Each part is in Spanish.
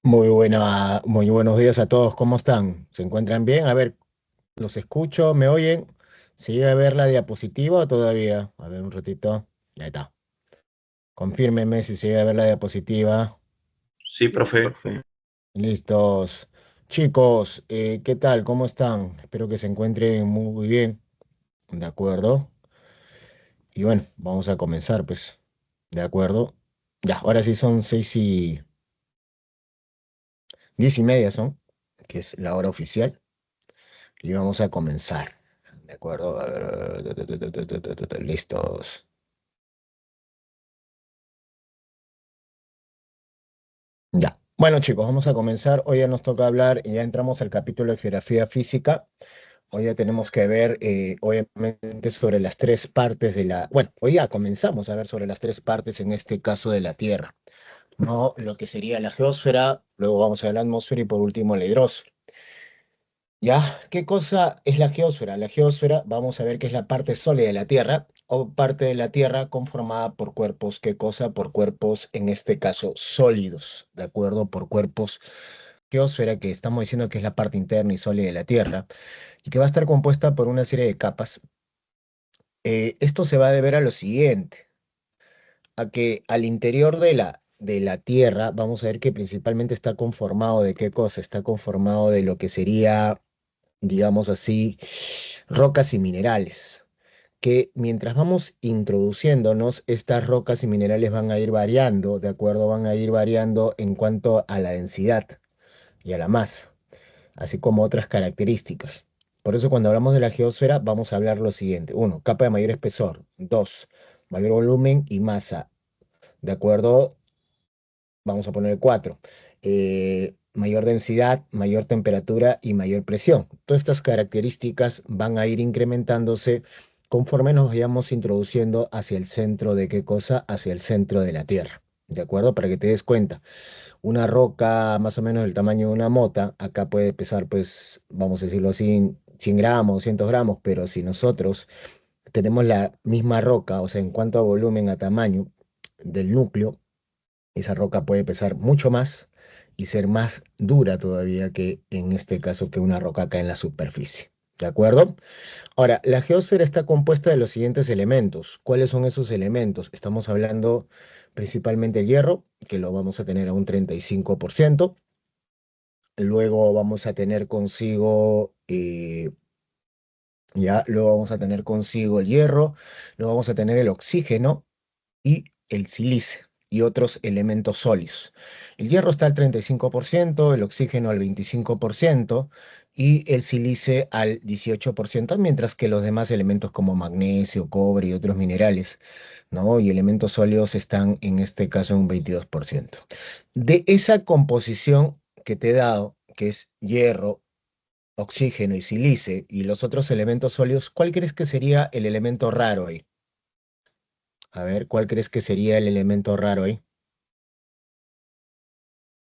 Muy buenos días a todos, ¿cómo están? ¿Se encuentran bien? A ver, los escucho, ¿me oyen? ¿Sigue a ver la diapositiva o todavía? A ver, un ratito. Ahí está. Confírmeme si sigue a ver la diapositiva. Sí, profe. Listos. Chicos, ¿qué tal? ¿Cómo están? Espero que se encuentren muy bien. ¿De acuerdo? Y bueno, vamos a comenzar, pues. ¿De acuerdo? Ya, ahora sí son 10:30 son, que es la hora oficial. Y vamos a comenzar. ¿De acuerdo? A ver, listos. Ya. Bueno, chicos, vamos a comenzar. Hoy ya nos toca hablar, y ya entramos al capítulo de geografía física. Hoy ya tenemos que ver, obviamente, sobre las tres partes de la... Bueno, hoy ya comenzamos a ver sobre las tres partes, en este caso, de la Tierra, ¿no? Lo que sería la geósfera, luego vamos a ver la atmósfera y por último la hidrosfera. ¿Ya? ¿Qué cosa es la geósfera? La geósfera, vamos a ver que es la parte sólida de la Tierra o parte de la Tierra conformada por cuerpos, ¿qué cosa? Por cuerpos, en este caso, sólidos, ¿de acuerdo? Por cuerpos geósfera, que estamos diciendo que es la parte interna y sólida de la Tierra, y que va a estar compuesta por una serie de capas. Esto se va a deber a lo siguiente, a que al interior de la Tierra, vamos a ver que principalmente está conformado de qué cosa, está conformado de lo que sería, digamos así, rocas y minerales, que mientras vamos introduciéndonos, estas rocas y minerales van a ir variando, ¿de acuerdo? Van a ir variando en cuanto a la densidad y a la masa, así como otras características. Por eso cuando hablamos de la geósfera vamos a hablar lo siguiente. Uno, capa de mayor espesor. Dos, mayor volumen y masa. ¿De acuerdo? Vamos a poner cuatro. Mayor densidad, mayor temperatura y mayor presión. Todas estas características van a ir incrementándose conforme nos vayamos introduciendo hacia el centro de qué cosa, hacia el centro de la Tierra. ¿De acuerdo? Para que te des cuenta, una roca más o menos del tamaño de una mota, acá puede pesar, pues, vamos a decirlo así, 100 gramos, 200 gramos, pero si nosotros tenemos la misma roca, o sea, en cuanto a volumen, a tamaño del núcleo, esa roca puede pesar mucho más y ser más dura todavía que en este caso que una roca acá en la superficie. ¿De acuerdo? Ahora, la geósfera está compuesta de los siguientes elementos. ¿Cuáles son esos elementos? Estamos hablando principalmente del hierro, que lo vamos a tener a un 35%. Luego vamos a tener consigo, luego vamos a tener consigo el hierro, luego vamos a tener el oxígeno y el silicio y otros elementos sólidos. El hierro está al 35%, el oxígeno al 25% y el silicio al 18%, mientras que los demás elementos como magnesio, cobre y otros minerales, ¿no? Y elementos sólidos están en este caso en un 22%. De esa composición que te he dado, que es hierro, oxígeno y silicio y los otros elementos sólidos, ¿cuál crees que sería el elemento raro ahí? A ver, ¿cuál crees que sería el elemento raro ahí?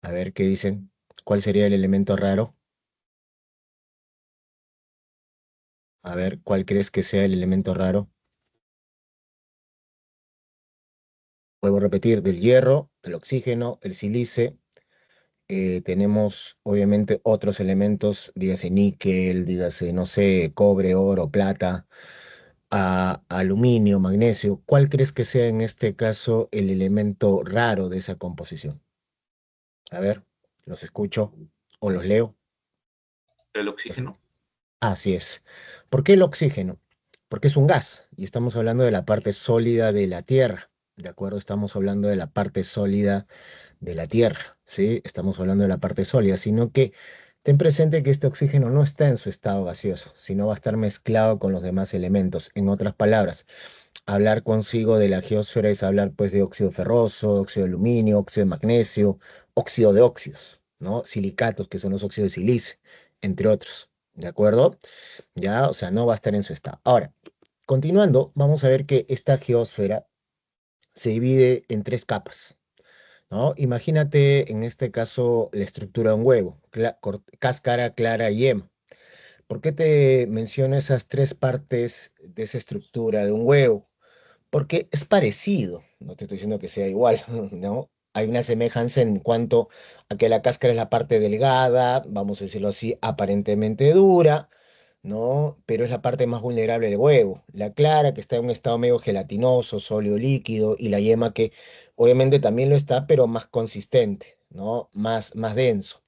A ver, ¿qué dicen? ¿Cuál sería el elemento raro? A ver, ¿cuál crees que sea el elemento raro? Vuelvo a repetir, del hierro, el oxígeno, el sílice. Tenemos obviamente otros elementos, dígase níquel, dígase, no sé, cobre, oro, plata, aluminio, magnesio. ¿Cuál crees que sea en este caso el elemento raro de esa composición? A ver, los escucho o los leo. El Los- oxígeno. Así es. ¿Por qué el oxígeno? Porque es un gas y estamos hablando de la parte sólida de la Tierra. ¿De acuerdo? Estamos hablando de la parte sólida de la Tierra, ¿sí? Estamos hablando de la parte sólida, sino que ten presente que este oxígeno no está en su estado gaseoso, sino va a estar mezclado con los demás elementos. En otras palabras, hablar consigo de la geósfera es hablar pues de óxido ferroso, óxido de aluminio, óxido de magnesio, óxido de óxidos, ¿no? Silicatos, que son los óxidos de silicio, entre otros. ¿De acuerdo? Ya, o sea, no va a estar en su estado. Ahora, continuando, vamos a ver que esta geósfera se divide en tres capas, ¿no? Imagínate en este caso la estructura de un huevo, cáscara, clara y yema. ¿Por qué te menciono esas tres partes de esa estructura de un huevo? Porque es parecido, no te estoy diciendo que sea igual, ¿no? Hay una semejanza en cuanto a que la cáscara es la parte delgada, vamos a decirlo así, aparentemente dura, ¿no? Pero es la parte más vulnerable del huevo. La clara, que está en un estado medio gelatinoso, sólido, líquido, y la yema que obviamente también lo está, pero más consistente, ¿no? Más denso,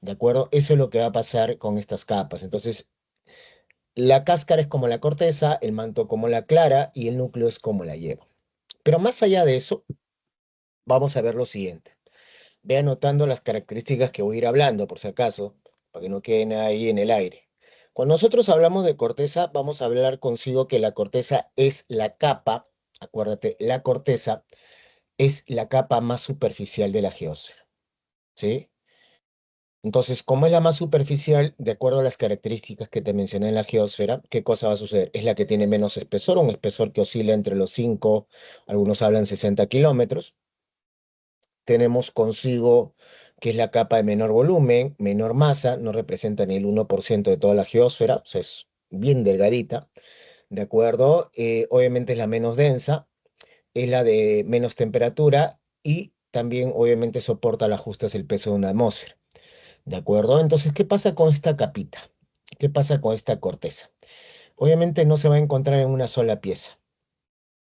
¿de acuerdo? Eso es lo que va a pasar con estas capas. Entonces, la cáscara es como la corteza, el manto como la clara y el núcleo es como la yema. Pero más allá de eso, vamos a ver lo siguiente. Ve anotando las características que voy a ir hablando, por si acaso, para que no queden ahí en el aire. Cuando nosotros hablamos de corteza, vamos a hablar consigo que la corteza es la capa, acuérdate, la corteza es la capa más superficial de la geósfera, ¿sí? Entonces, como es la más superficial, de acuerdo a las características que te mencioné en la geósfera, ¿qué cosa va a suceder? Es la que tiene menos espesor, un espesor que oscila entre los 5, algunos hablan 60 kilómetros. Tenemos consigo que es la capa de menor volumen, menor masa, no representa ni el 1% de toda la geósfera, o sea, es bien delgadita, ¿de acuerdo? Obviamente es la menos densa, es la de menos temperatura y también obviamente soporta las justas el peso de una atmósfera, ¿de acuerdo? Entonces, ¿qué pasa con esta capita? ¿Qué pasa con esta corteza? Obviamente no se va a encontrar en una sola pieza.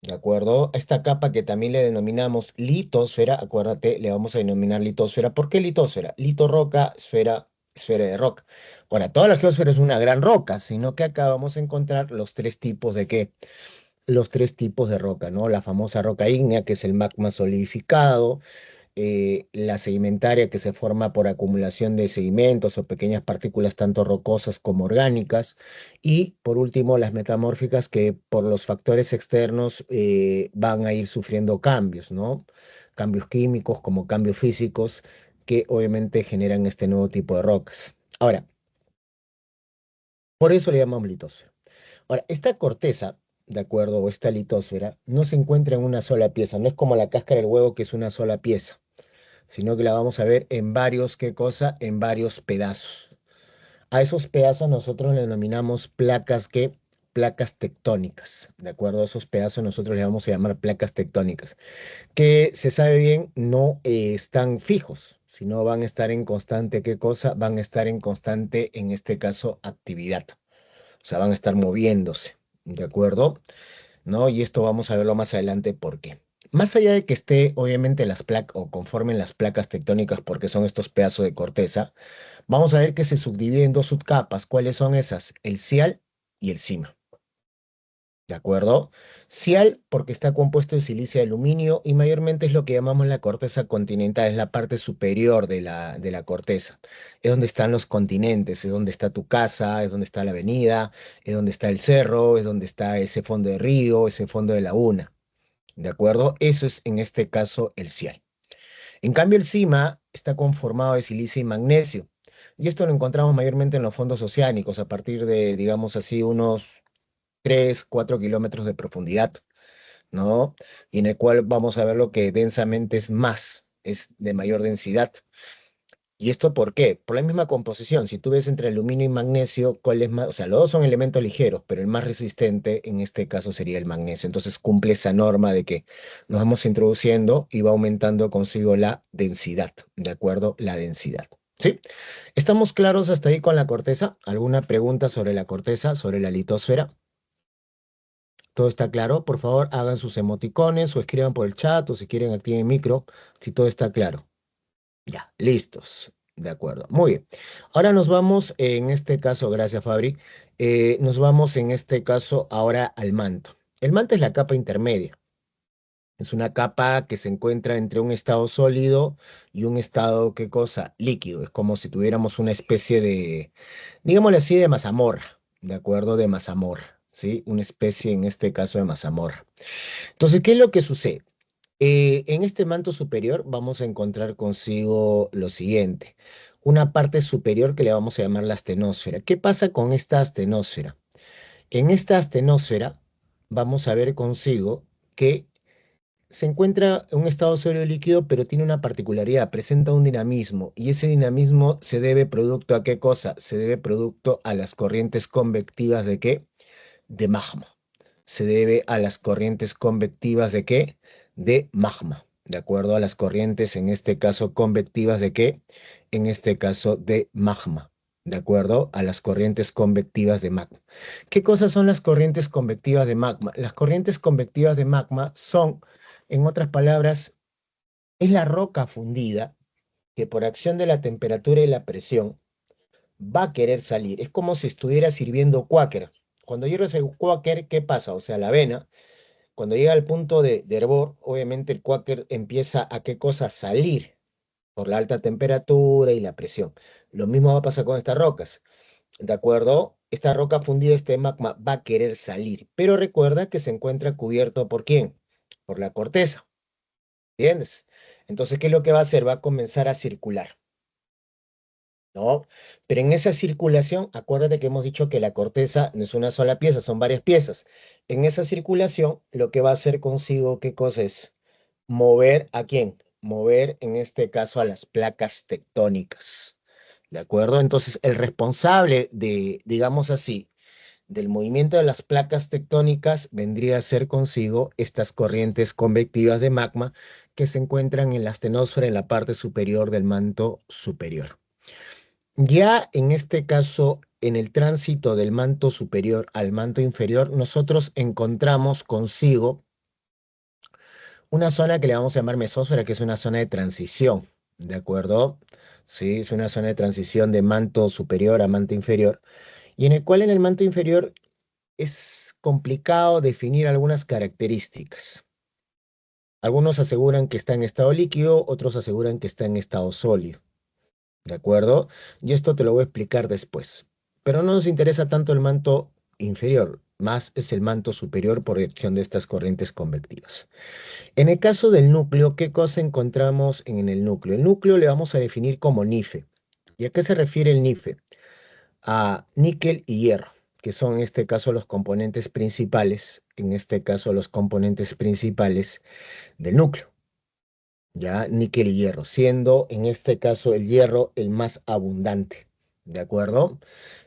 ¿De acuerdo? Esta capa que también le denominamos litosfera, acuérdate, le vamos a denominar litosfera. ¿Por qué litosfera? Lito roca, esfera, esfera de roca. Ahora, toda la geosfera es una gran roca, sino que acá vamos a encontrar los tres tipos de qué, los tres tipos de roca, ¿no? La famosa roca ígnea, que es el magma solidificado, la sedimentaria que se forma por acumulación de sedimentos o pequeñas partículas tanto rocosas como orgánicas, y por último las metamórficas que por los factores externos van a ir sufriendo cambios, ¿no? Cambios químicos como cambios físicos que obviamente generan este nuevo tipo de rocas. Ahora, por eso le llamamos litosfera. Ahora, esta corteza, de acuerdo, o esta litosfera, no se encuentra en una sola pieza, no es como la cáscara del huevo que es una sola pieza, sino que la vamos a ver en varios, ¿qué cosa? En varios pedazos. A esos pedazos nosotros le denominamos placas que placas tectónicas, ¿de acuerdo? A esos pedazos nosotros le vamos a llamar placas tectónicas, que se sabe bien no están fijos, sino van a estar en constante, ¿qué cosa? Van a estar en constante, en este caso, actividad. O sea, van a estar moviéndose, ¿de acuerdo? ¿No? Y esto vamos a verlo más adelante por qué. Más allá de que esté, obviamente, las placas o conformen las placas tectónicas, porque son estos pedazos de corteza, vamos a ver que se subdividen en dos subcapas. ¿Cuáles son esas? El cial y el cima. ¿De acuerdo? Cial, porque está compuesto de silicio de aluminio y mayormente es lo que llamamos la corteza continental, es la parte superior de la corteza. Es donde están los continentes, es donde está tu casa, es donde está la avenida, es donde está el cerro, es donde está ese fondo de río, ese fondo de laguna. ¿De acuerdo? Eso es en este caso el cial. En cambio, el cima está conformado de silicio y magnesio. Y esto lo encontramos mayormente en los fondos oceánicos, a partir de, digamos así, unos 3 4 kilómetros de profundidad, ¿no? Y en el cual vamos a ver lo que densamente es más, es de mayor densidad. ¿Y esto por qué? Por la misma composición. Si tú ves entre aluminio y magnesio, ¿cuál es más? O sea, los dos son elementos ligeros, pero el más resistente en este caso sería el magnesio. Entonces cumple esa norma de que nos vamos introduciendo y va aumentando consigo la densidad, ¿de acuerdo? La densidad. ¿Sí? ¿Estamos claros hasta ahí con la corteza? ¿Alguna pregunta sobre la corteza, sobre la litosfera? ¿Todo está claro? Por favor, hagan sus emoticones o escriban por el chat o si quieren activen micro, si todo está claro. Ya, listos. De acuerdo. Muy bien. Ahora nos vamos, en este caso, gracias Fabri, nos vamos en este caso ahora al manto. El manto es la capa intermedia. Es una capa que se encuentra entre un estado sólido y un estado, ¿qué cosa? Líquido. Es como si tuviéramos una especie de, digámosle así, de mazamorra, ¿de acuerdo? De mazamorra, ¿sí? Una especie, en este caso, de mazamorra. Entonces, ¿qué es lo que sucede? En este manto superior vamos a encontrar consigo lo siguiente, una parte superior que le vamos a llamar la astenosfera. ¿Qué pasa con esta astenosfera? En esta astenosfera vamos a ver consigo que se encuentra en un estado sólido líquido, pero tiene una particularidad, presenta un dinamismo, y ese dinamismo se debe producto a qué cosa? Se debe producto a las corrientes convectivas de qué? De magma. Se debe a las corrientes convectivas de qué? De magma. de acuerdo a las corrientes, en este caso convectivas de qué, en este caso de magma, de acuerdo a las corrientes convectivas de magma. ¿Qué cosas son las corrientes convectivas de magma? Las corrientes convectivas de magma son, en otras palabras, es la roca fundida que por acción de la temperatura y la presión va a querer salir. Es como si estuviera sirviendo cuáquer. Cuando hierves el cuáquer, ¿qué pasa? O sea, la avena, cuando llega al punto de hervor, obviamente el cuáquer empieza a qué cosa salir por la alta temperatura y la presión. Lo mismo va a pasar con estas rocas, ¿de acuerdo? Esta roca fundida, este magma, va a querer salir, pero recuerda que se encuentra cubierto ¿por quién? Por la corteza, ¿entiendes? Entonces, ¿qué es lo que va a hacer? Va a comenzar a circular. ¿No? Pero en esa circulación, acuérdate que hemos dicho que la corteza no es una sola pieza, son varias piezas. En esa circulación, lo que va a hacer consigo, ¿qué cosa es? Mover ¿a quién? Mover, en este caso, a las placas tectónicas. ¿De acuerdo? Entonces, el responsable de, digamos así, del movimiento de las placas tectónicas vendría a ser consigo estas corrientes convectivas de magma que se encuentran en la astenosfera en la parte superior del manto superior. Ya en este caso, en el tránsito del manto superior al manto inferior, nosotros encontramos consigo una zona que le vamos a llamar mesósfera, que es una zona de transición, ¿de acuerdo? Sí, es una zona de transición de manto superior a manto inferior, y en el cual en el manto inferior es complicado definir algunas características. Algunos aseguran que está en estado líquido, otros aseguran que está en estado sólido. ¿De acuerdo? Y esto te lo voy a explicar después. Pero no nos interesa tanto el manto inferior, más es el manto superior por reacción de estas corrientes convectivas. En el caso del núcleo, ¿qué cosa encontramos en el núcleo? El núcleo le vamos a definir como NIFE. ¿Y a qué se refiere el NIFE? A níquel y hierro, que son en este caso los componentes principales, en este caso los componentes principales del núcleo. Ya níquel y hierro, siendo en este caso el hierro el más abundante, ¿de acuerdo?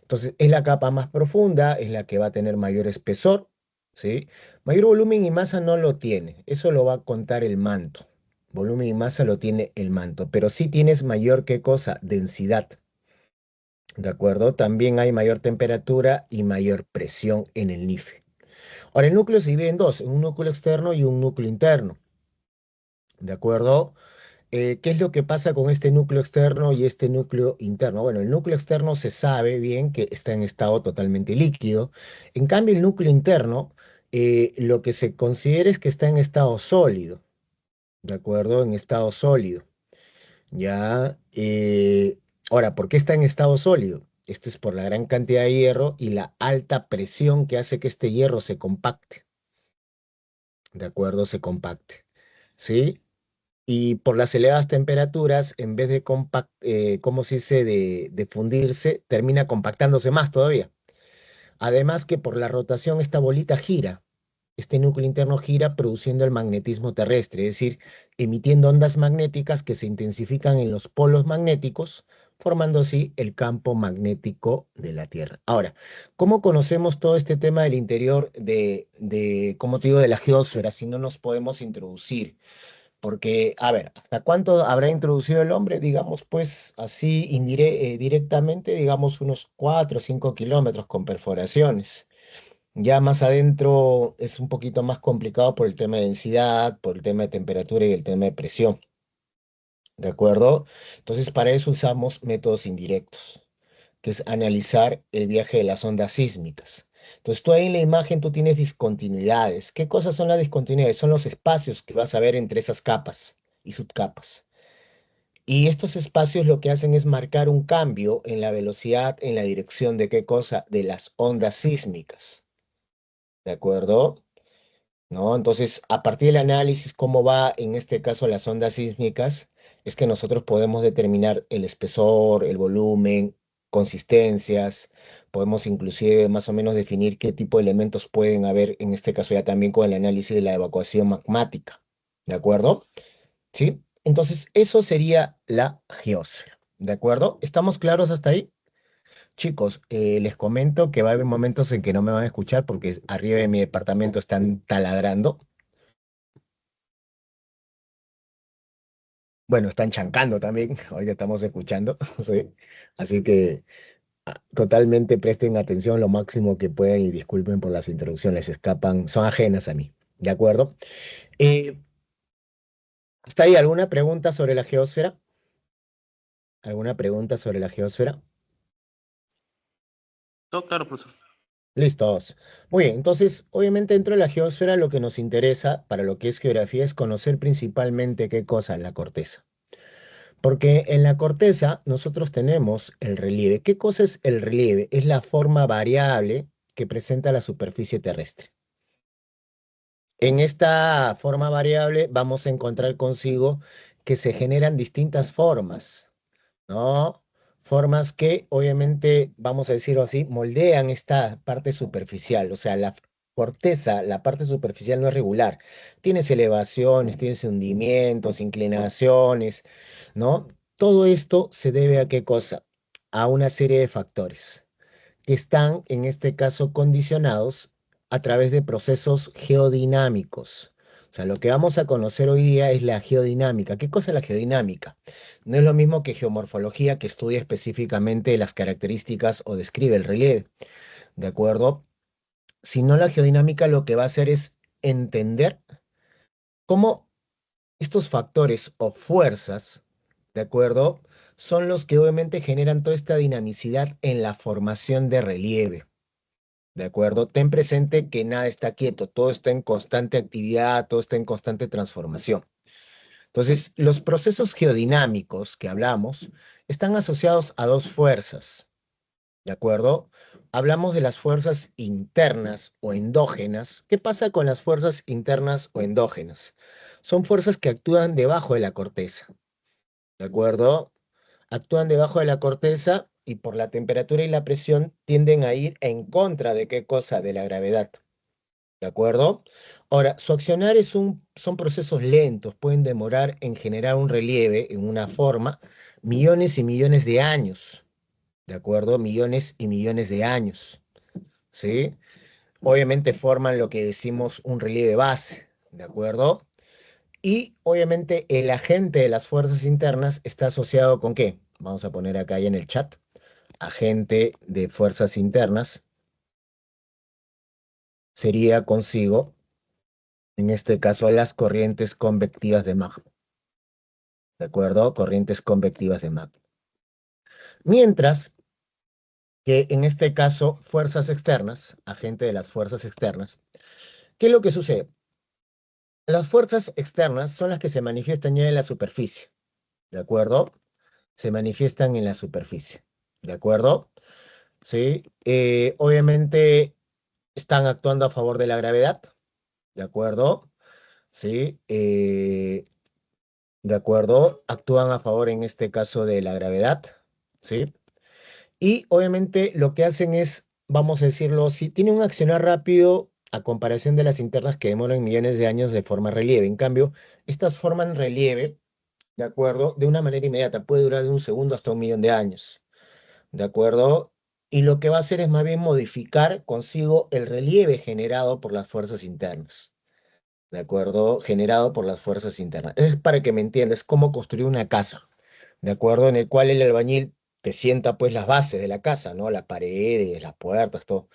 Entonces es la capa más profunda, es la que va a tener mayor espesor, ¿sí? Mayor volumen y masa no lo tiene, eso lo va a contar el manto. Volumen y masa lo tiene el manto, pero sí tienes mayor, ¿qué cosa? Densidad, ¿de acuerdo? También hay mayor temperatura y mayor presión en el NIFE. Ahora, el núcleo se divide en dos, en un núcleo externo y un núcleo interno, ¿de acuerdo? ¿Qué es lo que pasa con este núcleo externo y este núcleo interno? Bueno, el núcleo externo se sabe bien que está en estado totalmente líquido. En cambio, el núcleo interno, lo que se considera es que está en estado sólido, ¿de acuerdo? En estado sólido. Ya. Ahora, ¿por qué está en estado sólido? Esto es por la gran cantidad de hierro y la alta presión que hace que este hierro se compacte, ¿de acuerdo? Se compacte, ¿sí? Y por las elevadas temperaturas, en vez de, ¿cómo se dice?, de fundirse, termina compactándose más todavía. Además que por la rotación esta bolita gira, este núcleo interno gira produciendo el magnetismo terrestre, es decir, emitiendo ondas magnéticas que se intensifican en los polos magnéticos, formando así el campo magnético de la Tierra. Ahora, ¿cómo conocemos todo este tema del interior ¿cómo te digo?, de la geósfera, si no nos podemos introducir? Porque, a ver, ¿hasta cuánto habrá introducido el hombre? Digamos, pues así directamente, digamos unos 4 o 5 kilómetros con perforaciones. Ya más adentro es un poquito más complicado por el tema de densidad, por el tema de temperatura y el tema de presión, ¿de acuerdo? Entonces, para eso usamos métodos indirectos, que es analizar el viaje de las ondas sísmicas. Entonces, tú ahí en la imagen tú tienes discontinuidades. ¿Qué cosas son las discontinuidades? Son los espacios que vas a ver entre esas capas y subcapas. Y estos espacios lo que hacen es marcar un cambio en la velocidad, en la dirección de qué cosa, de las ondas sísmicas. ¿De acuerdo? ¿No? Entonces, a partir del análisis, cómo va en este caso las ondas sísmicas, es que nosotros podemos determinar el espesor, el volumen, consistencias, podemos inclusive más o menos definir qué tipo de elementos pueden haber, en este caso ya también con el análisis de la evacuación magmática. ¿De acuerdo? ¿Sí? Entonces, eso sería la geosfera. ¿De acuerdo? ¿Estamos claros hasta ahí? Chicos, les comento que va a haber momentos en que no me van a escuchar porque arriba de mi departamento están taladrando. Bueno, están chancando también, ahorita estamos escuchando, ¿sí? Así que totalmente presten atención lo máximo que puedan y disculpen por las interrupciones, escapan, son ajenas a mí, ¿de acuerdo? Eh, ¿Está ahí alguna pregunta sobre la geósfera? ¿Alguna pregunta sobre la geósfera? No, claro, profesor. Listos. Muy bien, entonces, obviamente dentro de la geósfera lo que nos interesa para lo que es geografía es conocer principalmente qué cosa es la corteza. Porque en la corteza nosotros tenemos el relieve. ¿Qué cosa es el relieve? Es la forma variable que presenta la superficie terrestre. En esta forma variable vamos a encontrar consigo que se generan distintas formas, ¿no? Formas que obviamente, vamos a decirlo así, moldean esta parte superficial, o sea, la corteza, la parte superficial no es regular. Tienes elevaciones, tienes hundimientos, inclinaciones, ¿no? Todo esto se debe a qué cosa? A una serie de factores que están, en este caso, condicionados a través de procesos geodinámicos. O sea, lo que vamos a conocer hoy día es la geodinámica. ¿Qué cosa es la geodinámica? No es lo mismo que geomorfología, que estudia específicamente las características o describe el relieve, ¿de acuerdo? Sino la geodinámica lo que va a hacer es entender cómo estos factores o fuerzas, ¿de acuerdo? Son los que obviamente generan toda esta dinamicidad en la formación de relieve. ¿De acuerdo? Ten presente que nada está quieto, todo está en constante actividad, todo está en constante transformación. Entonces, los procesos geodinámicos que hablamos están asociados a dos fuerzas, ¿de acuerdo? Hablamos de las fuerzas internas o endógenas. ¿Qué pasa con las fuerzas internas o endógenas? Son fuerzas que actúan debajo de la corteza, ¿de acuerdo? Actúan debajo de la corteza y por la temperatura y la presión tienden a ir en contra de qué cosa, de la gravedad. ¿De acuerdo? Ahora, su accionar son procesos lentos, pueden demorar en generar un relieve en una forma millones y millones de años, ¿de acuerdo? Millones y millones de años, ¿sí? Obviamente forman lo que decimos un relieve base, ¿de acuerdo? Y obviamente el agente de las fuerzas internas está asociado con ¿qué? Vamos a poner acá ya en el chat, agente de fuerzas internas sería consigo, en este caso, las corrientes convectivas de magma. ¿De acuerdo? Corrientes convectivas de magma. Mientras que en este caso, fuerzas externas, agente de las fuerzas externas, ¿qué es lo que sucede? Las fuerzas externas son las que se manifiestan ya en la superficie, ¿de acuerdo? Se manifiestan en la superficie, ¿de acuerdo? Sí, obviamente están actuando a favor de la gravedad, ¿de acuerdo? Sí, de acuerdo, actúan a favor en este caso de la gravedad, ¿sí? Y obviamente lo que hacen es, vamos a decirlo, si tiene un accionar rápido a comparación de las internas que demoran millones de años de forma relieve. En cambio, estas forman relieve, ¿de acuerdo? De una manera inmediata, puede durar de un segundo hasta un millón de años, ¿de acuerdo? Y lo que va a hacer es más bien modificar consigo el relieve generado por las fuerzas internas, ¿de acuerdo? Generado por las fuerzas internas. Es para que me entiendas cómo construir una casa, ¿de acuerdo? En el cual el albañil te sienta pues las bases de la casa, ¿no? Las paredes, las puertas, todo.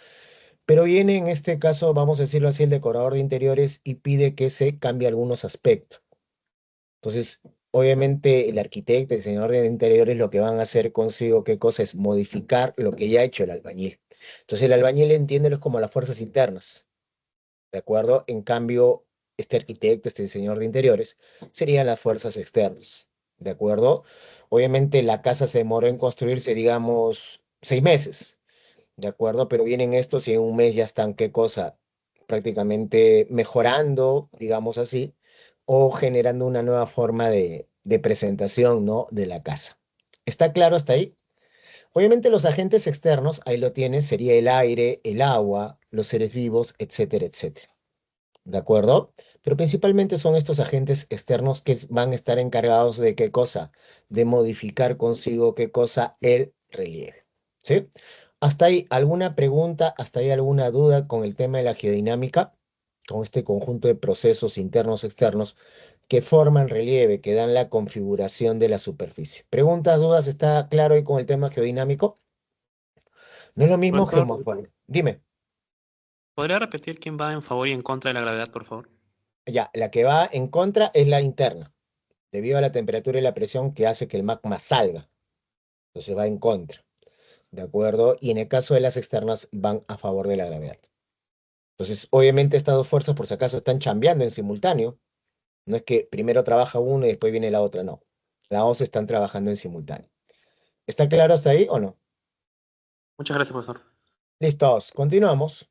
Pero viene en este caso, vamos a decirlo así, el decorador de interiores y pide que se cambie algunos aspectos. Entonces, obviamente el arquitecto, el diseñador de interiores lo que van a hacer consigo, ¿qué cosa es? Modificar lo que ya ha hecho el albañil. Entonces el albañil entiende como las fuerzas internas, ¿de acuerdo? En cambio, este arquitecto, este diseñador de interiores, serían las fuerzas externas, ¿de acuerdo? Obviamente la casa se demoró en construirse, digamos, 6 meses, ¿de acuerdo? Pero vienen estos y en un mes ya están, ¿qué cosa? Prácticamente mejorando, digamos así, o generando una nueva forma de presentación, ¿no? De la casa. ¿Está claro hasta ahí? Obviamente los agentes externos, ahí lo tienes, sería el aire, el agua, los seres vivos, etcétera, etcétera. ¿De acuerdo? Pero principalmente son estos agentes externos que van a estar encargados de qué cosa, de modificar consigo qué cosa, el relieve. ¿Sí? ¿Hasta ahí alguna pregunta, hasta ahí alguna duda con el tema de la geodinámica, con este conjunto de procesos internos, externos que forman relieve, que dan la configuración de la superficie. ¿Preguntas, dudas? ¿Está claro ahí con el tema geodinámico? No es lo mismo Profesor, geomorfología. Dime, ¿podría repetir quién va en favor y en contra de la gravedad, por favor? ya, la que va en contra es la interna, debido a la temperatura y la presión que hace que el magma salga. Entonces va en contra, ¿de acuerdo? Y en el caso de las externas van a favor de la gravedad. Entonces, obviamente estas dos fuerzas, por si acaso, están chambeando en simultáneo. No es que primero trabaja uno y después viene la otra, no. Las dos están trabajando en simultáneo. ¿Está claro hasta ahí o no? Muchas gracias, profesor. Listos, continuamos.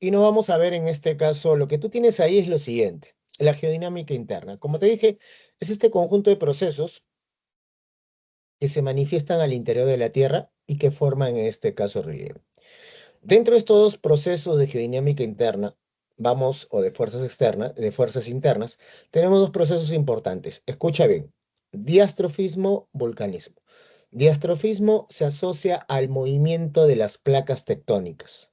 Y nos vamos a ver en este caso, lo que tú tienes ahí es lo siguiente, la geodinámica interna. Como te dije, es este conjunto de procesos que se manifiestan al interior de la Tierra y que forman en este caso relieve. Dentro de estos dos procesos de geodinámica interna, vamos, o de fuerzas externas, de fuerzas internas, tenemos dos procesos importantes. Escucha bien, diastrofismo, volcanismo. Diastrofismo se asocia al movimiento de las placas tectónicas,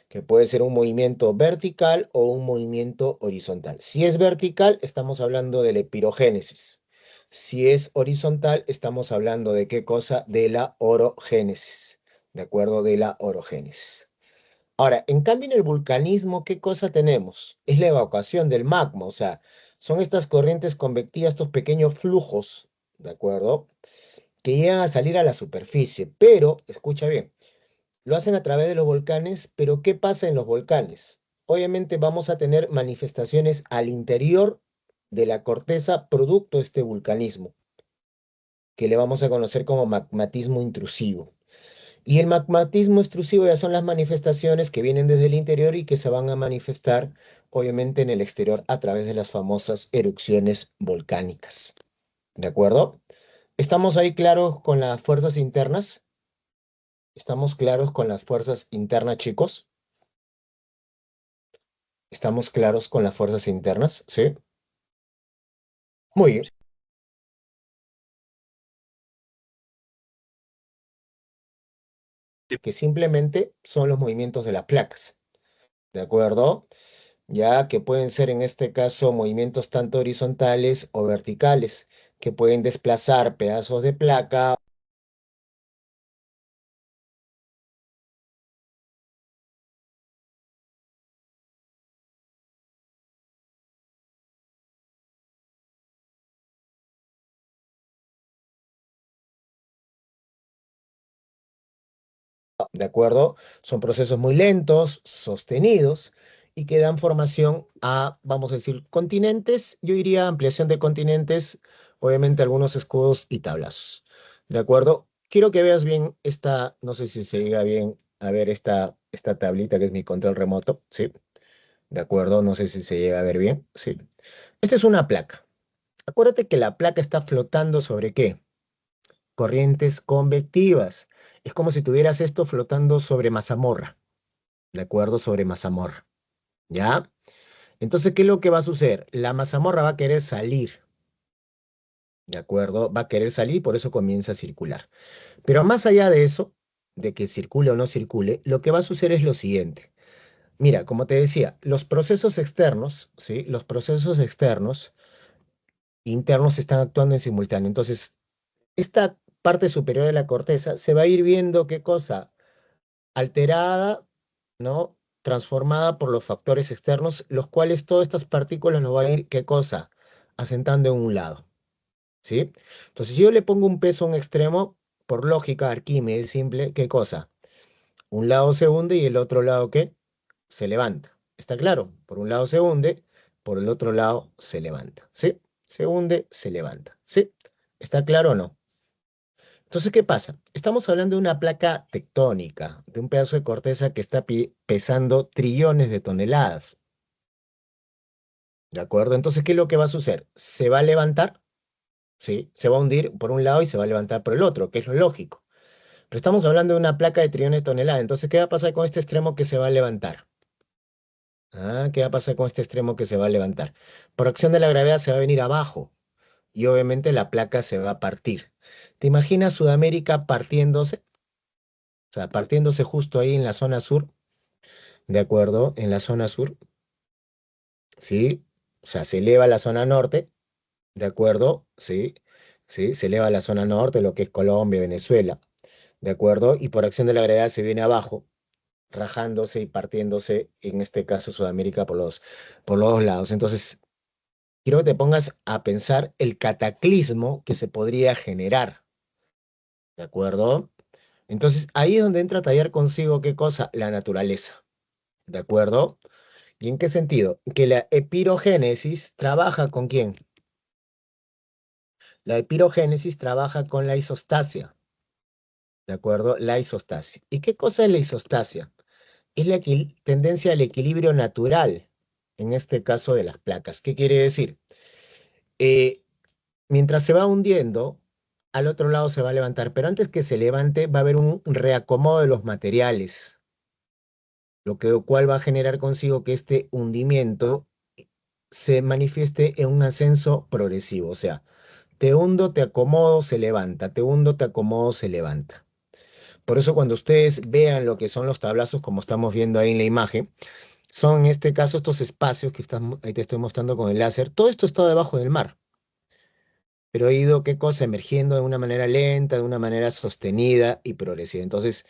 que puede ser un movimiento vertical o un movimiento horizontal. Si es vertical, estamos hablando de la epirogénesis. Si es horizontal, estamos hablando de qué cosa? De la orogénesis. ¿De acuerdo? De la orogénesis. Ahora, en cambio, en el vulcanismo, ¿qué cosa tenemos? Es la evacuación del magma, o sea, son estas corrientes convectivas, estos pequeños flujos, ¿de acuerdo? Que llegan a salir a la superficie, pero, escucha bien, lo hacen a través de los volcanes, pero ¿qué pasa en los volcanes? Obviamente vamos a tener manifestaciones al interior de la corteza producto de este vulcanismo, que le vamos a conocer como magmatismo intrusivo. Y el magmatismo intrusivo ya son las manifestaciones que vienen desde el interior y que se van a manifestar, obviamente, en el exterior a través de las famosas erupciones volcánicas. ¿De acuerdo? ¿Estamos ahí claros con las fuerzas internas? ¿Estamos claros con las fuerzas internas, chicos? ¿Estamos claros con las fuerzas internas? ¿Sí? Muy bien. Que simplemente son los movimientos de las placas, ¿de acuerdo? Ya que pueden ser en este caso movimientos tanto horizontales o verticales, que pueden desplazar pedazos de placa. ¿De acuerdo? Son procesos muy lentos, sostenidos y que dan formación a, vamos a decir, continentes, yo diría ampliación de continentes, obviamente algunos escudos y tablas. ¿De acuerdo? Quiero que veas bien esta, no sé si se llega bien a ver esta tablita que es mi control remoto, ¿sí? ¿De acuerdo? No sé si se llega a ver bien, ¿sí? Esta es una placa. Acuérdate que la placa está flotando sobre ¿qué? Corrientes convectivas. Es como si tuvieras esto flotando sobre mazamorra, ¿de acuerdo? Sobre mazamorra, ¿ya? Entonces, ¿qué es lo que va a suceder? La mazamorra va a querer salir, ¿de acuerdo? Va a querer salir, por eso comienza a circular. Pero más allá de eso, de que circule o no circule, lo que va a suceder es lo siguiente. Mira, como te decía, los procesos externos, ¿sí? Los procesos externos, internos están actuando en simultáneo. Entonces, esta parte superior de la corteza se va a ir viendo qué cosa alterada, ¿no? Transformada por los factores externos, los cuales todas estas partículas lo va a ir, ¿qué cosa? Asentando en un lado, ¿sí? Entonces, si yo le pongo un peso a un extremo, por lógica, Arquímedes simple, ¿qué cosa? Un lado se hunde y el otro lado, ¿qué? Se levanta. ¿Está claro? Por un lado se hunde, por el otro lado se levanta, ¿sí? Se hunde, se levanta, ¿sí? ¿Está claro o no? Entonces, ¿qué pasa? Estamos hablando de una placa tectónica, de un pedazo de corteza que está pesando trillones de toneladas. ¿De acuerdo? Entonces, ¿qué es lo que va a suceder? Se va a levantar, ¿sí? Se va a hundir por un lado y se va a levantar por el otro, que es lo lógico. Pero estamos hablando de una placa de trillones de toneladas. Entonces, ¿qué va a pasar con este extremo que se va a levantar? Ah, ¿qué va a pasar con este extremo que se va a levantar? Por acción de la gravedad se va a venir abajo y obviamente la placa se va a partir. ¿Te imaginas Sudamérica partiéndose? O sea, partiéndose justo ahí en la zona sur. ¿De acuerdo? En la zona sur, ¿sí? O sea, se eleva la zona norte, ¿de acuerdo? Sí, sí, se eleva la zona norte, lo que es Colombia, Venezuela, ¿de acuerdo? Y por acción de la gravedad se viene abajo, rajándose y partiéndose, en este caso Sudamérica, por los dos lados. Entonces, quiero que te pongas a pensar el cataclismo que se podría generar, ¿de acuerdo? Entonces, ahí es donde entra a tallar consigo qué cosa, la naturaleza, ¿de acuerdo? ¿Y en qué sentido? Que la epirogénesis trabaja con quién? La epirogénesis trabaja con la isostasia, ¿de acuerdo? La isostasia. ¿Y qué cosa es la isostasia? Es la tendencia al equilibrio natural, en este caso de las placas. ¿Qué quiere decir? Eh, Mientras se va hundiendo, al otro lado se va a levantar, pero antes que se levante va a haber un reacomodo de los materiales, lo que cual va a generar consigo que este hundimiento se manifieste en un ascenso progresivo, o sea, te hundo, te acomodo, se levanta, te hundo, te acomodo, se levanta. Por eso cuando ustedes vean lo que son los tablazos, como estamos viendo ahí en la imagen, son en este caso estos espacios que ahí te estoy mostrando con el láser, todo esto está debajo del mar, pero ha ido, ¿qué cosa? Emergiendo de una manera lenta, de una manera sostenida y progresiva. Entonces,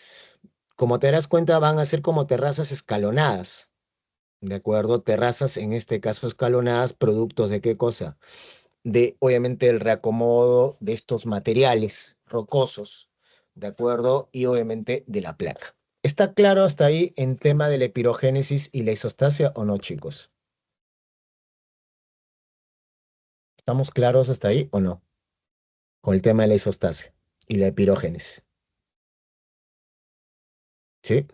como te darás cuenta, van a ser como terrazas escalonadas, ¿de acuerdo? Terrazas, en este caso escalonadas, productos de qué cosa? De, obviamente, el reacomodo de estos materiales rocosos, ¿de acuerdo? Y obviamente de la placa. ¿Está claro hasta ahí en tema de la epirogénesis y la isostasia o no, chicos? ¿Estamos claros hasta ahí o no? Con el tema de la isostasia y la epirogénesis, ¿sí?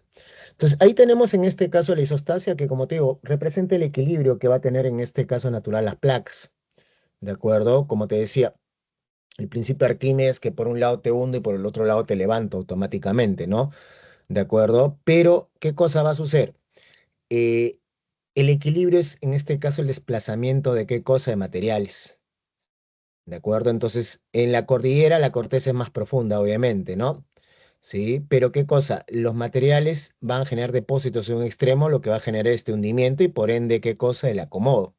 Entonces, ahí tenemos en este caso la isostasia que, como te digo, representa el equilibrio que va a tener en este caso natural las placas, ¿de acuerdo? Como te decía, el principio de Arquímedes que por un lado te hundo y por el otro lado te levanto automáticamente, ¿no? ¿De acuerdo? Pero, ¿qué cosa va a suceder? Eh, el equilibrio es, en este caso, el desplazamiento de qué cosa, de materiales, ¿de acuerdo? Entonces, en la cordillera la corteza es más profunda, obviamente, ¿no? Sí, pero ¿qué cosa? Los materiales van a generar depósitos en un extremo, lo que va a generar este hundimiento y por ende, ¿qué cosa? El acomodo,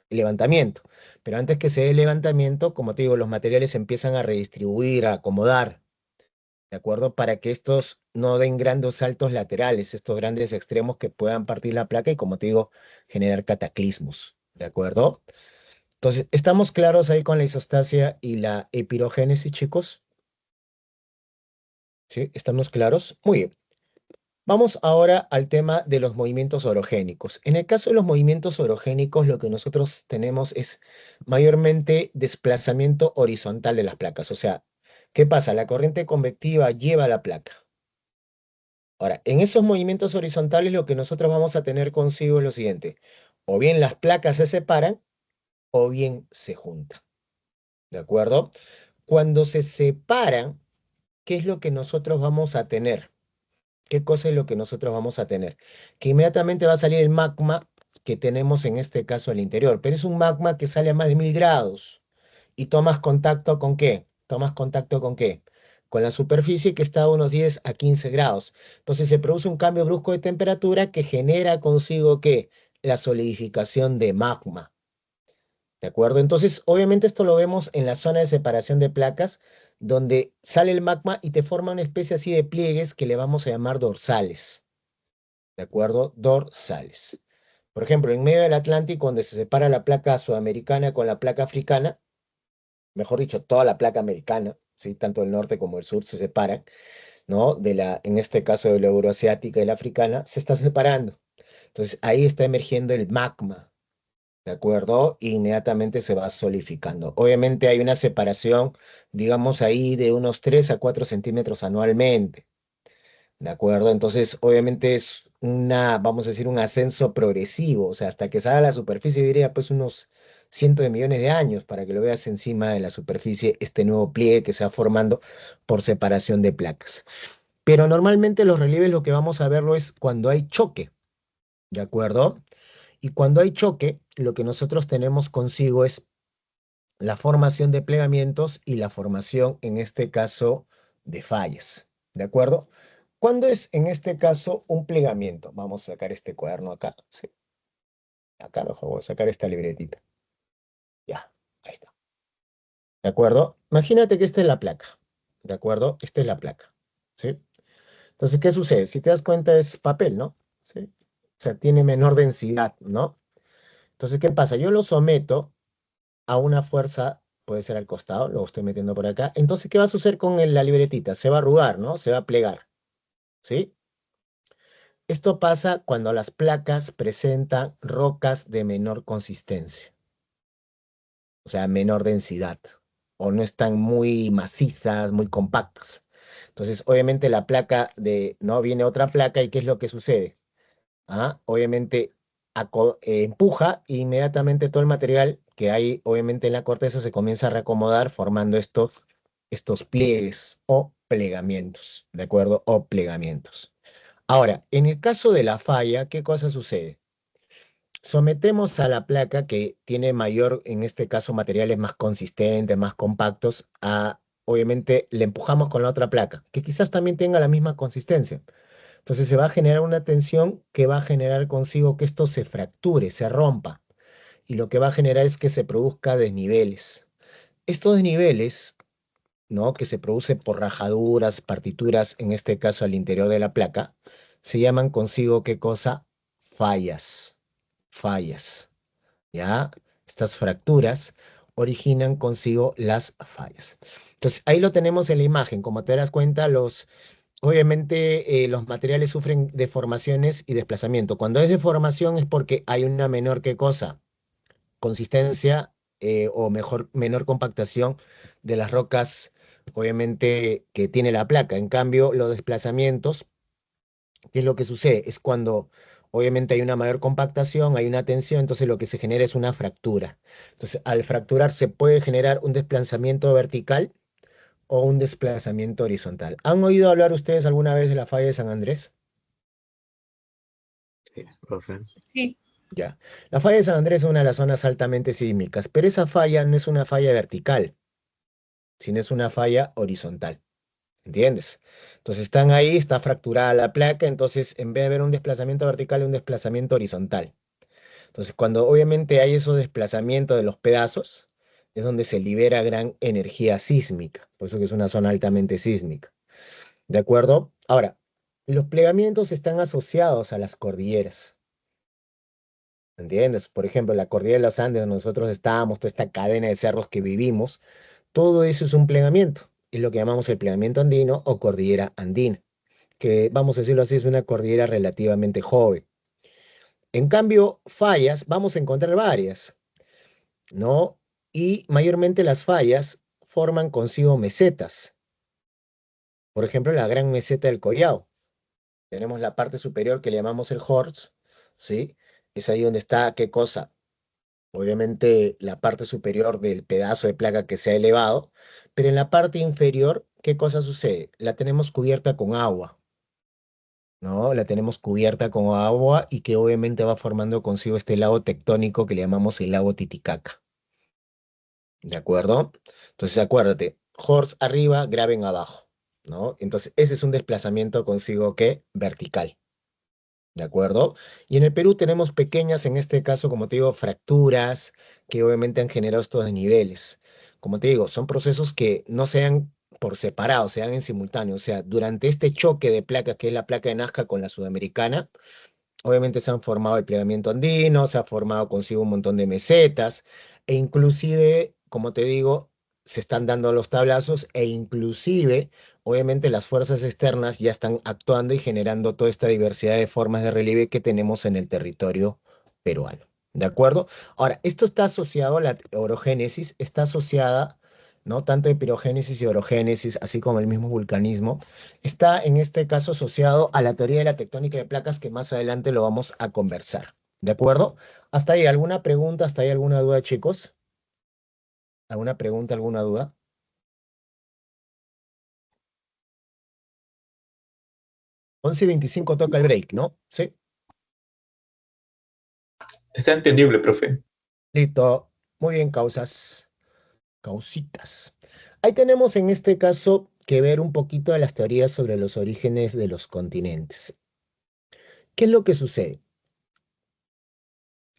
el levantamiento. Pero antes que se dé el levantamiento, como te digo, los materiales se empiezan a redistribuir, a acomodar, ¿de acuerdo? Para que estos no den grandes saltos laterales, estos grandes extremos que puedan partir la placa y, como te digo, generar cataclismos, ¿de acuerdo? Entonces, ¿estamos claros ahí con la isostasia y la epirogénesis, chicos? ¿Sí? ¿Estamos claros? Muy bien. Vamos ahora al tema de los movimientos orogénicos. En el caso de los movimientos orogénicos, lo que nosotros tenemos es mayormente desplazamiento horizontal de las placas. O sea, ¿qué pasa? La corriente convectiva lleva la placa. Ahora, en esos movimientos horizontales lo que nosotros vamos a tener consigo es lo siguiente. O bien las placas se separan o bien se juntan. ¿De acuerdo? Cuando se separan, ¿qué es lo que nosotros vamos a tener? ¿Qué cosa es lo que nosotros vamos a tener? Que inmediatamente va a salir el magma que tenemos en este caso al interior, pero es un magma que sale a más de 1000 grados y tomas contacto con qué? ¿Tomas contacto con qué? Con la superficie que está a unos 10 a 15 grados. Entonces se produce un cambio brusco de temperatura que genera consigo qué? La solidificación de magma. ¿De acuerdo? Entonces, obviamente esto lo vemos en la zona de separación de placas, donde sale el magma y te forma una especie así de pliegues que le vamos a llamar dorsales. ¿De acuerdo? Dorsales. Por ejemplo, en medio del Atlántico, donde se separa la placa sudamericana con la placa africana, mejor dicho, toda la placa americana, ¿sí? Tanto el norte como el sur se separan, ¿no? En este caso de la euroasiática y la africana, se está separando. Entonces ahí está emergiendo el magma, ¿de acuerdo? E inmediatamente se va solidificando. Obviamente hay una separación, digamos ahí, de unos 3 a 4 centímetros anualmente. ¿De acuerdo? Entonces, obviamente es vamos a decir, un ascenso progresivo, o sea, hasta que salga a la superficie, diría, pues unos cientos de millones de años para que lo veas encima de la superficie, este nuevo pliegue que se va formando por separación de placas. Pero normalmente los relieves lo que vamos a verlo es cuando hay choque, ¿de acuerdo? Y cuando hay choque, lo que nosotros tenemos consigo es la formación de plegamientos y la formación, en este caso, de fallas. ¿De acuerdo? ¿Cuándo es, en este caso, un plegamiento? Vamos a sacar este cuaderno acá. Sí, acá mejor voy a sacar esta libretita. Ya, ahí está. ¿De acuerdo? Imagínate que esta es la placa. ¿De acuerdo? Esta es la placa. ¿Sí? Entonces, ¿qué sucede? Si te das cuenta, es papel, ¿no? ¿Sí? O sea, tiene menor densidad, ¿no? Entonces, ¿qué pasa? Yo lo someto a una fuerza, puede ser al costado, lo estoy metiendo por acá. Entonces, ¿qué va a suceder con la libretita? Se va a arrugar, ¿no? Se va a plegar, ¿sí? Esto pasa cuando las placas presentan rocas de menor consistencia, o sea, menor densidad, o no están muy macizas, muy compactas. Entonces, obviamente la placa no viene otra placa y ¿qué es lo que sucede? Obviamente empuja e inmediatamente todo el material que hay, obviamente en la corteza se comienza a reacomodar formando estos pliegues o plegamientos, ¿de acuerdo? O plegamientos. Ahora, en el caso de la falla, ¿qué cosa sucede? Sometemos a la placa que tiene mayor, en este caso, materiales más consistentes, más compactos, obviamente le empujamos con la otra placa, que quizás también tenga la misma consistencia. Entonces se va a generar una tensión que va a generar consigo que esto se fracture, se rompa, y lo que va a generar es que se produzca desniveles. Estos desniveles, ¿no? Que se producen por rajaduras, partituras, en este caso al interior de la placa, se llaman consigo, ¿qué cosa? Fallas, fallas. ¿Ya? Estas fracturas originan consigo las fallas. Entonces, ahí lo tenemos en la imagen. Como te das cuenta, obviamente los materiales sufren deformaciones y desplazamiento. Cuando es deformación es porque hay una menor, ¿qué cosa? Consistencia o menor compactación de las rocas, obviamente, que tiene la placa. En cambio, los desplazamientos, ¿qué es lo que sucede? Es cuando obviamente hay una mayor compactación, hay una tensión, entonces lo que se genera es una fractura. Entonces, al fracturar se puede generar un desplazamiento vertical o un desplazamiento horizontal. ¿Han oído hablar ustedes alguna vez de la falla de San Andrés? Sí, profe. Sí, Ya. La falla de San Andrés es una de las zonas altamente sísmicas, pero esa falla no es una falla vertical, sino es una falla horizontal. ¿Entiendes? Entonces están ahí, está fracturada la placa, entonces en vez de haber un desplazamiento vertical, hay un desplazamiento horizontal. Entonces, cuando obviamente hay esos desplazamientos de los pedazos, es donde se libera gran energía sísmica, por eso que es una zona altamente sísmica. ¿De acuerdo? Ahora, los plegamientos están asociados a las cordilleras. ¿Entiendes? Por ejemplo, la cordillera de los Andes, donde nosotros estábamos, toda esta cadena de cerros que vivimos, todo eso es un plegamiento. Es lo que llamamos el plegamiento andino o cordillera andina, que vamos a decirlo así, es una cordillera relativamente joven. En cambio, fallas, vamos a encontrar varias, ¿no? Y mayormente las fallas forman consigo mesetas. Por ejemplo, la gran meseta del Collao. Tenemos la parte superior que le llamamos el Horst, ¿sí? Es ahí donde está, ¿qué cosa? Obviamente la parte superior del pedazo de placa que se ha elevado, pero en la parte inferior, ¿qué cosa sucede? La tenemos cubierta con agua, ¿no? La tenemos cubierta con agua y que obviamente va formando consigo este lago tectónico que le llamamos el lago Titicaca, ¿de acuerdo? Entonces acuérdate, Horst arriba, Graben abajo, ¿no? Entonces ese es un desplazamiento consigo que vertical. ¿De acuerdo? Y en el Perú tenemos pequeñas, en este caso, como te digo, fracturas que obviamente han generado estos desniveles. Como te digo, son procesos que no se dan por separado, se dan en simultáneo. O sea, durante este choque de placas, que es la placa de Nazca con la sudamericana, obviamente se han formado el plegamiento andino, se ha formado consigo un montón de mesetas, e inclusive, como te digo, se están dando los tablazos, e inclusive, obviamente, las fuerzas externas ya están actuando y generando toda esta diversidad de formas de relieve que tenemos en el territorio peruano. ¿De acuerdo? Ahora, esto está asociado a la orogénesis, está asociada, ¿no? Tanto de pirogénesis y orogénesis, así como el mismo vulcanismo está en este caso asociado a la teoría de la tectónica de placas que más adelante lo vamos a conversar. ¿De acuerdo? ¿Hasta ahí alguna pregunta? ¿Hasta ahí alguna duda, chicos? ¿Alguna pregunta, alguna duda? 11:25 toca el break, ¿no? Sí. Está entendible, profe. Listo. Muy bien, causas. Causitas. Ahí tenemos en este caso que ver un poquito de las teorías sobre los orígenes de los continentes. ¿Qué es lo que sucede?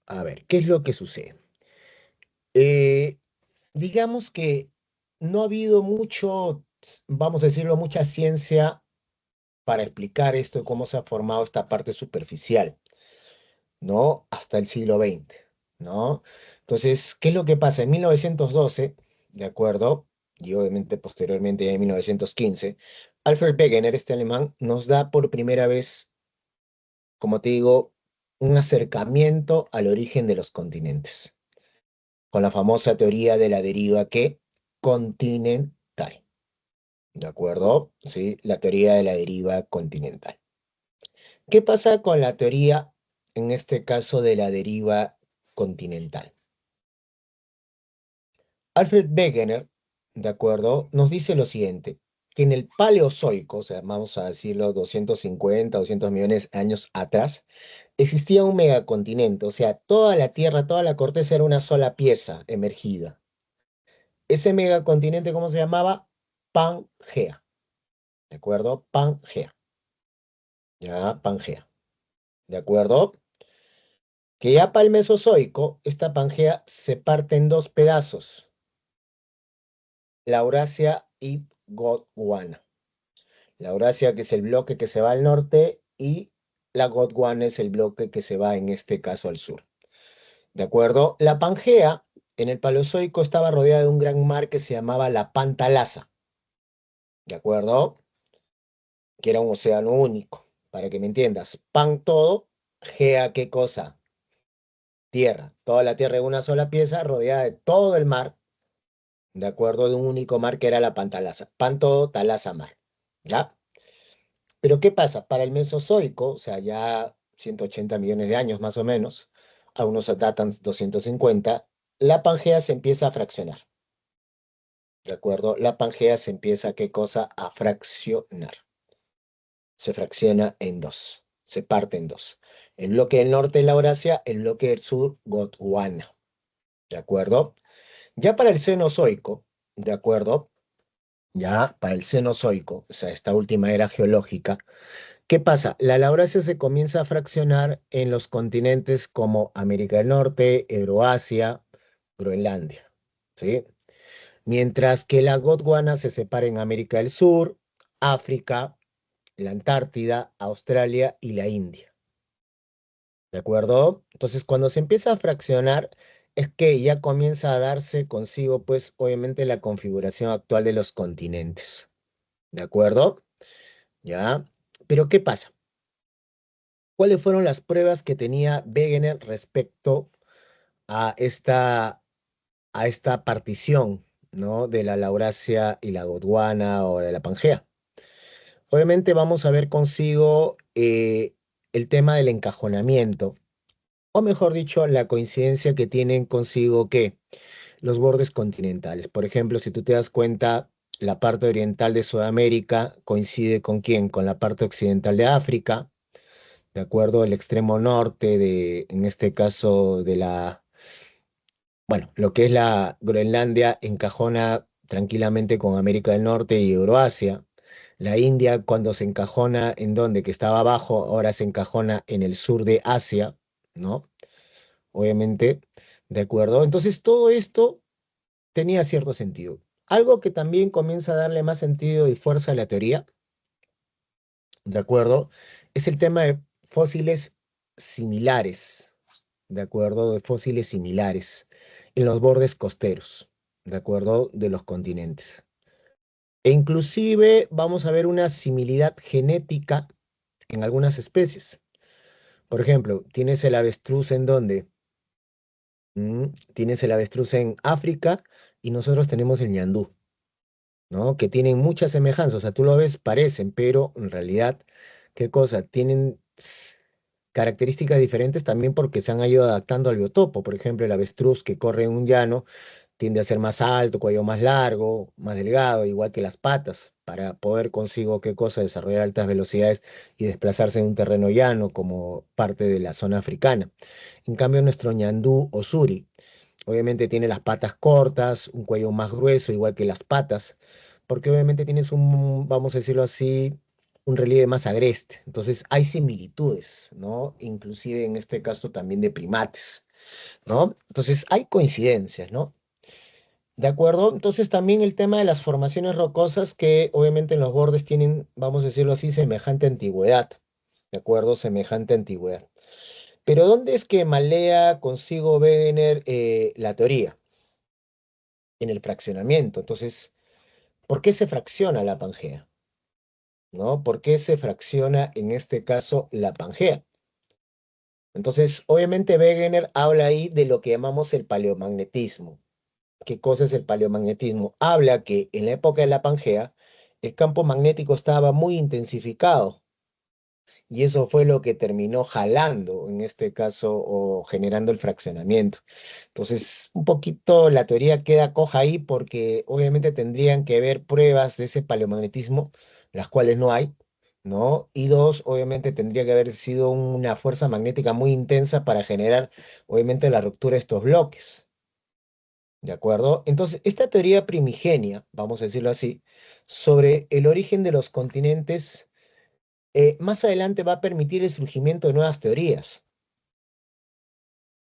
A ver, ¿qué es lo que sucede? Eh, digamos que no ha habido mucho, vamos a decirlo, mucha ciencia para explicar esto de cómo se ha formado esta parte superficial, ¿no? Hasta el siglo XX, ¿no? Entonces, ¿qué es lo que pasa? En 1912, ¿de acuerdo? Y obviamente posteriormente en 1915, Alfred Wegener, este alemán, nos da por primera vez, como te digo, un acercamiento al origen de los continentes, con la famosa teoría de la deriva que continental, ¿de acuerdo? Sí, la teoría de la deriva continental. ¿Qué pasa con la teoría, en este caso, de la deriva continental? Alfred Wegener, ¿de acuerdo? Nos dice lo siguiente, que en el Paleozoico, o sea, vamos a decirlo 250, 200 millones de años atrás, existía un megacontinente, o sea, toda la Tierra, toda la corteza era una sola pieza emergida. Ese megacontinente, ¿cómo se llamaba? Pangea, ¿de acuerdo? Pangea, ya, Pangea, ¿de acuerdo? Que ya para el Mesozoico, esta Pangea se parte en dos pedazos, la Eurasia y Gondwana. La Eurasia, que es el bloque que se va al norte, y la Gondwana es el bloque que se va, en este caso, al sur. ¿De acuerdo? La Pangea, en el Paleozoico, estaba rodeada de un gran mar que se llamaba la Pantalasa. ¿De acuerdo? Que era un océano único, para que me entiendas. Pan todo, Gea, ¿qué cosa? Tierra. Toda la tierra en una sola pieza, rodeada de todo el mar, de acuerdo, de un único mar que era la Pantalasa. Pan todo, Talasa mar. ¿Ya? Pero ¿qué pasa? Para el Mesozoico, o sea, ya 180 millones de años más o menos, a unos datan 250, la Pangea se empieza a fraccionar. ¿De acuerdo? La Pangea se empieza, ¿qué cosa? A fraccionar. Se fracciona en dos, se parte en dos. El bloque del norte es la Eurasia, el bloque del sur, Gondwana. ¿De acuerdo? Ya para el Cenozoico, ¿de acuerdo? Ya para el Cenozoico, o sea, esta última era geológica, ¿qué pasa? La Laurasia se comienza a fraccionar en los continentes como América del Norte, Euroasia, Groenlandia, ¿sí? Mientras que la Gondwana se separa en América del Sur, África, la Antártida, Australia y la India, ¿de acuerdo? Entonces, cuando se empieza a fraccionar, es que ya comienza a darse consigo, pues, obviamente, la configuración actual de los continentes, ¿de acuerdo? ¿Ya? Pero, ¿qué pasa? ¿Cuáles fueron las pruebas que tenía Wegener respecto a esta partición, ¿no? De la Laurasia y la Gondwana o de la Pangea? Obviamente vamos a ver consigo el tema del encajonamiento, o mejor dicho, la coincidencia que tienen consigo que los bordes continentales. Por ejemplo, si tú te das cuenta, la parte oriental de Sudamérica coincide con quién, con la parte occidental de África, ¿de acuerdo? El extremo norte de, en este caso, bueno, lo que es la Groenlandia encajona tranquilamente con América del Norte y Euroasia. La India, cuando se encajona en donde, que estaba abajo, ahora se encajona en el sur de Asia, ¿no? Obviamente, ¿de acuerdo? Entonces, todo esto tenía cierto sentido. Algo que también comienza a darle más sentido y fuerza a la teoría, ¿de acuerdo? Es el tema de fósiles similares, ¿de acuerdo? De fósiles similares en los bordes costeros, ¿de acuerdo? De los continentes. E inclusive vamos a ver una similidad genética en algunas especies. Por ejemplo, tienes el avestruz en dónde? Tienes el avestruz en África y nosotros tenemos el ñandú, ¿no? Que tienen muchas semejanzas, o sea, tú lo ves, parecen, pero en realidad, ¿qué cosa? Tienen características diferentes también porque se han ido adaptando al biotopo. Por ejemplo, el avestruz que corre en un llano tiende a ser más alto, cuello más largo, más delgado, igual que las patas, para poder consigo, ¿qué cosa? Desarrollar altas velocidades y desplazarse en un terreno llano como parte de la zona africana. En cambio, nuestro ñandú o suri, obviamente tiene las patas cortas, un cuello más grueso, igual que las patas, porque obviamente tienes un, vamos a decirlo así, un relieve más agreste. Entonces hay similitudes, ¿no? Inclusive en este caso también de primates. ¿no? Entonces hay coincidencias, ¿no? ¿De acuerdo? Entonces también el tema de las formaciones rocosas que obviamente en los bordes tienen, vamos a decirlo así, semejante antigüedad, ¿de acuerdo? Semejante antigüedad. Pero ¿dónde es que malea consigo Wegener la teoría? En el fraccionamiento. Entonces, ¿por qué se fracciona la Pangea? ¿No? ¿Por qué se fracciona en este caso la Pangea? Entonces, obviamente Wegener habla ahí de lo que llamamos el paleomagnetismo. ¿Qué cosa es el paleomagnetismo? Habla que en la época de la Pangea el campo magnético estaba muy intensificado y eso fue lo que terminó jalando, en este caso, o generando el fraccionamiento. Entonces, un poquito la teoría queda coja ahí porque obviamente tendrían que haber pruebas de ese paleomagnetismo, las cuales no hay, ¿no? Y dos, obviamente tendría que haber sido una fuerza magnética muy intensa para generar, obviamente, la ruptura de estos bloques. ¿De acuerdo? Entonces, esta teoría primigenia, vamos a decirlo así, sobre el origen de los continentes, más adelante va a permitir el surgimiento de nuevas teorías,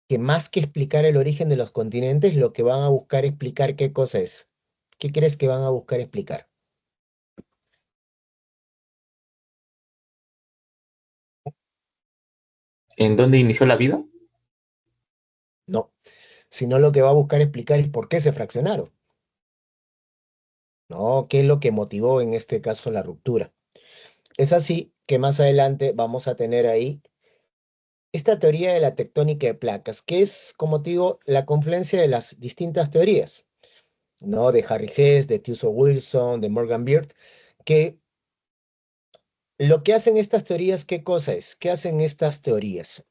que más que explicar el origen de los continentes, lo que van a buscar explicar qué cosa es. ¿Qué crees que van a buscar explicar? ¿En dónde inició la vida? No, sino lo que va a buscar explicar es por qué se fraccionaron, ¿no? ¿Qué es lo que motivó en este caso la ruptura? Es así que más adelante vamos a tener ahí esta teoría de la tectónica de placas, que es, como te digo, la confluencia de las distintas teorías, ¿no? De Harry Hess, de Tuso Wilson, de Morgan Beard, que lo que hacen estas teorías, ¿qué cosa es? ¿Qué hacen estas teorías?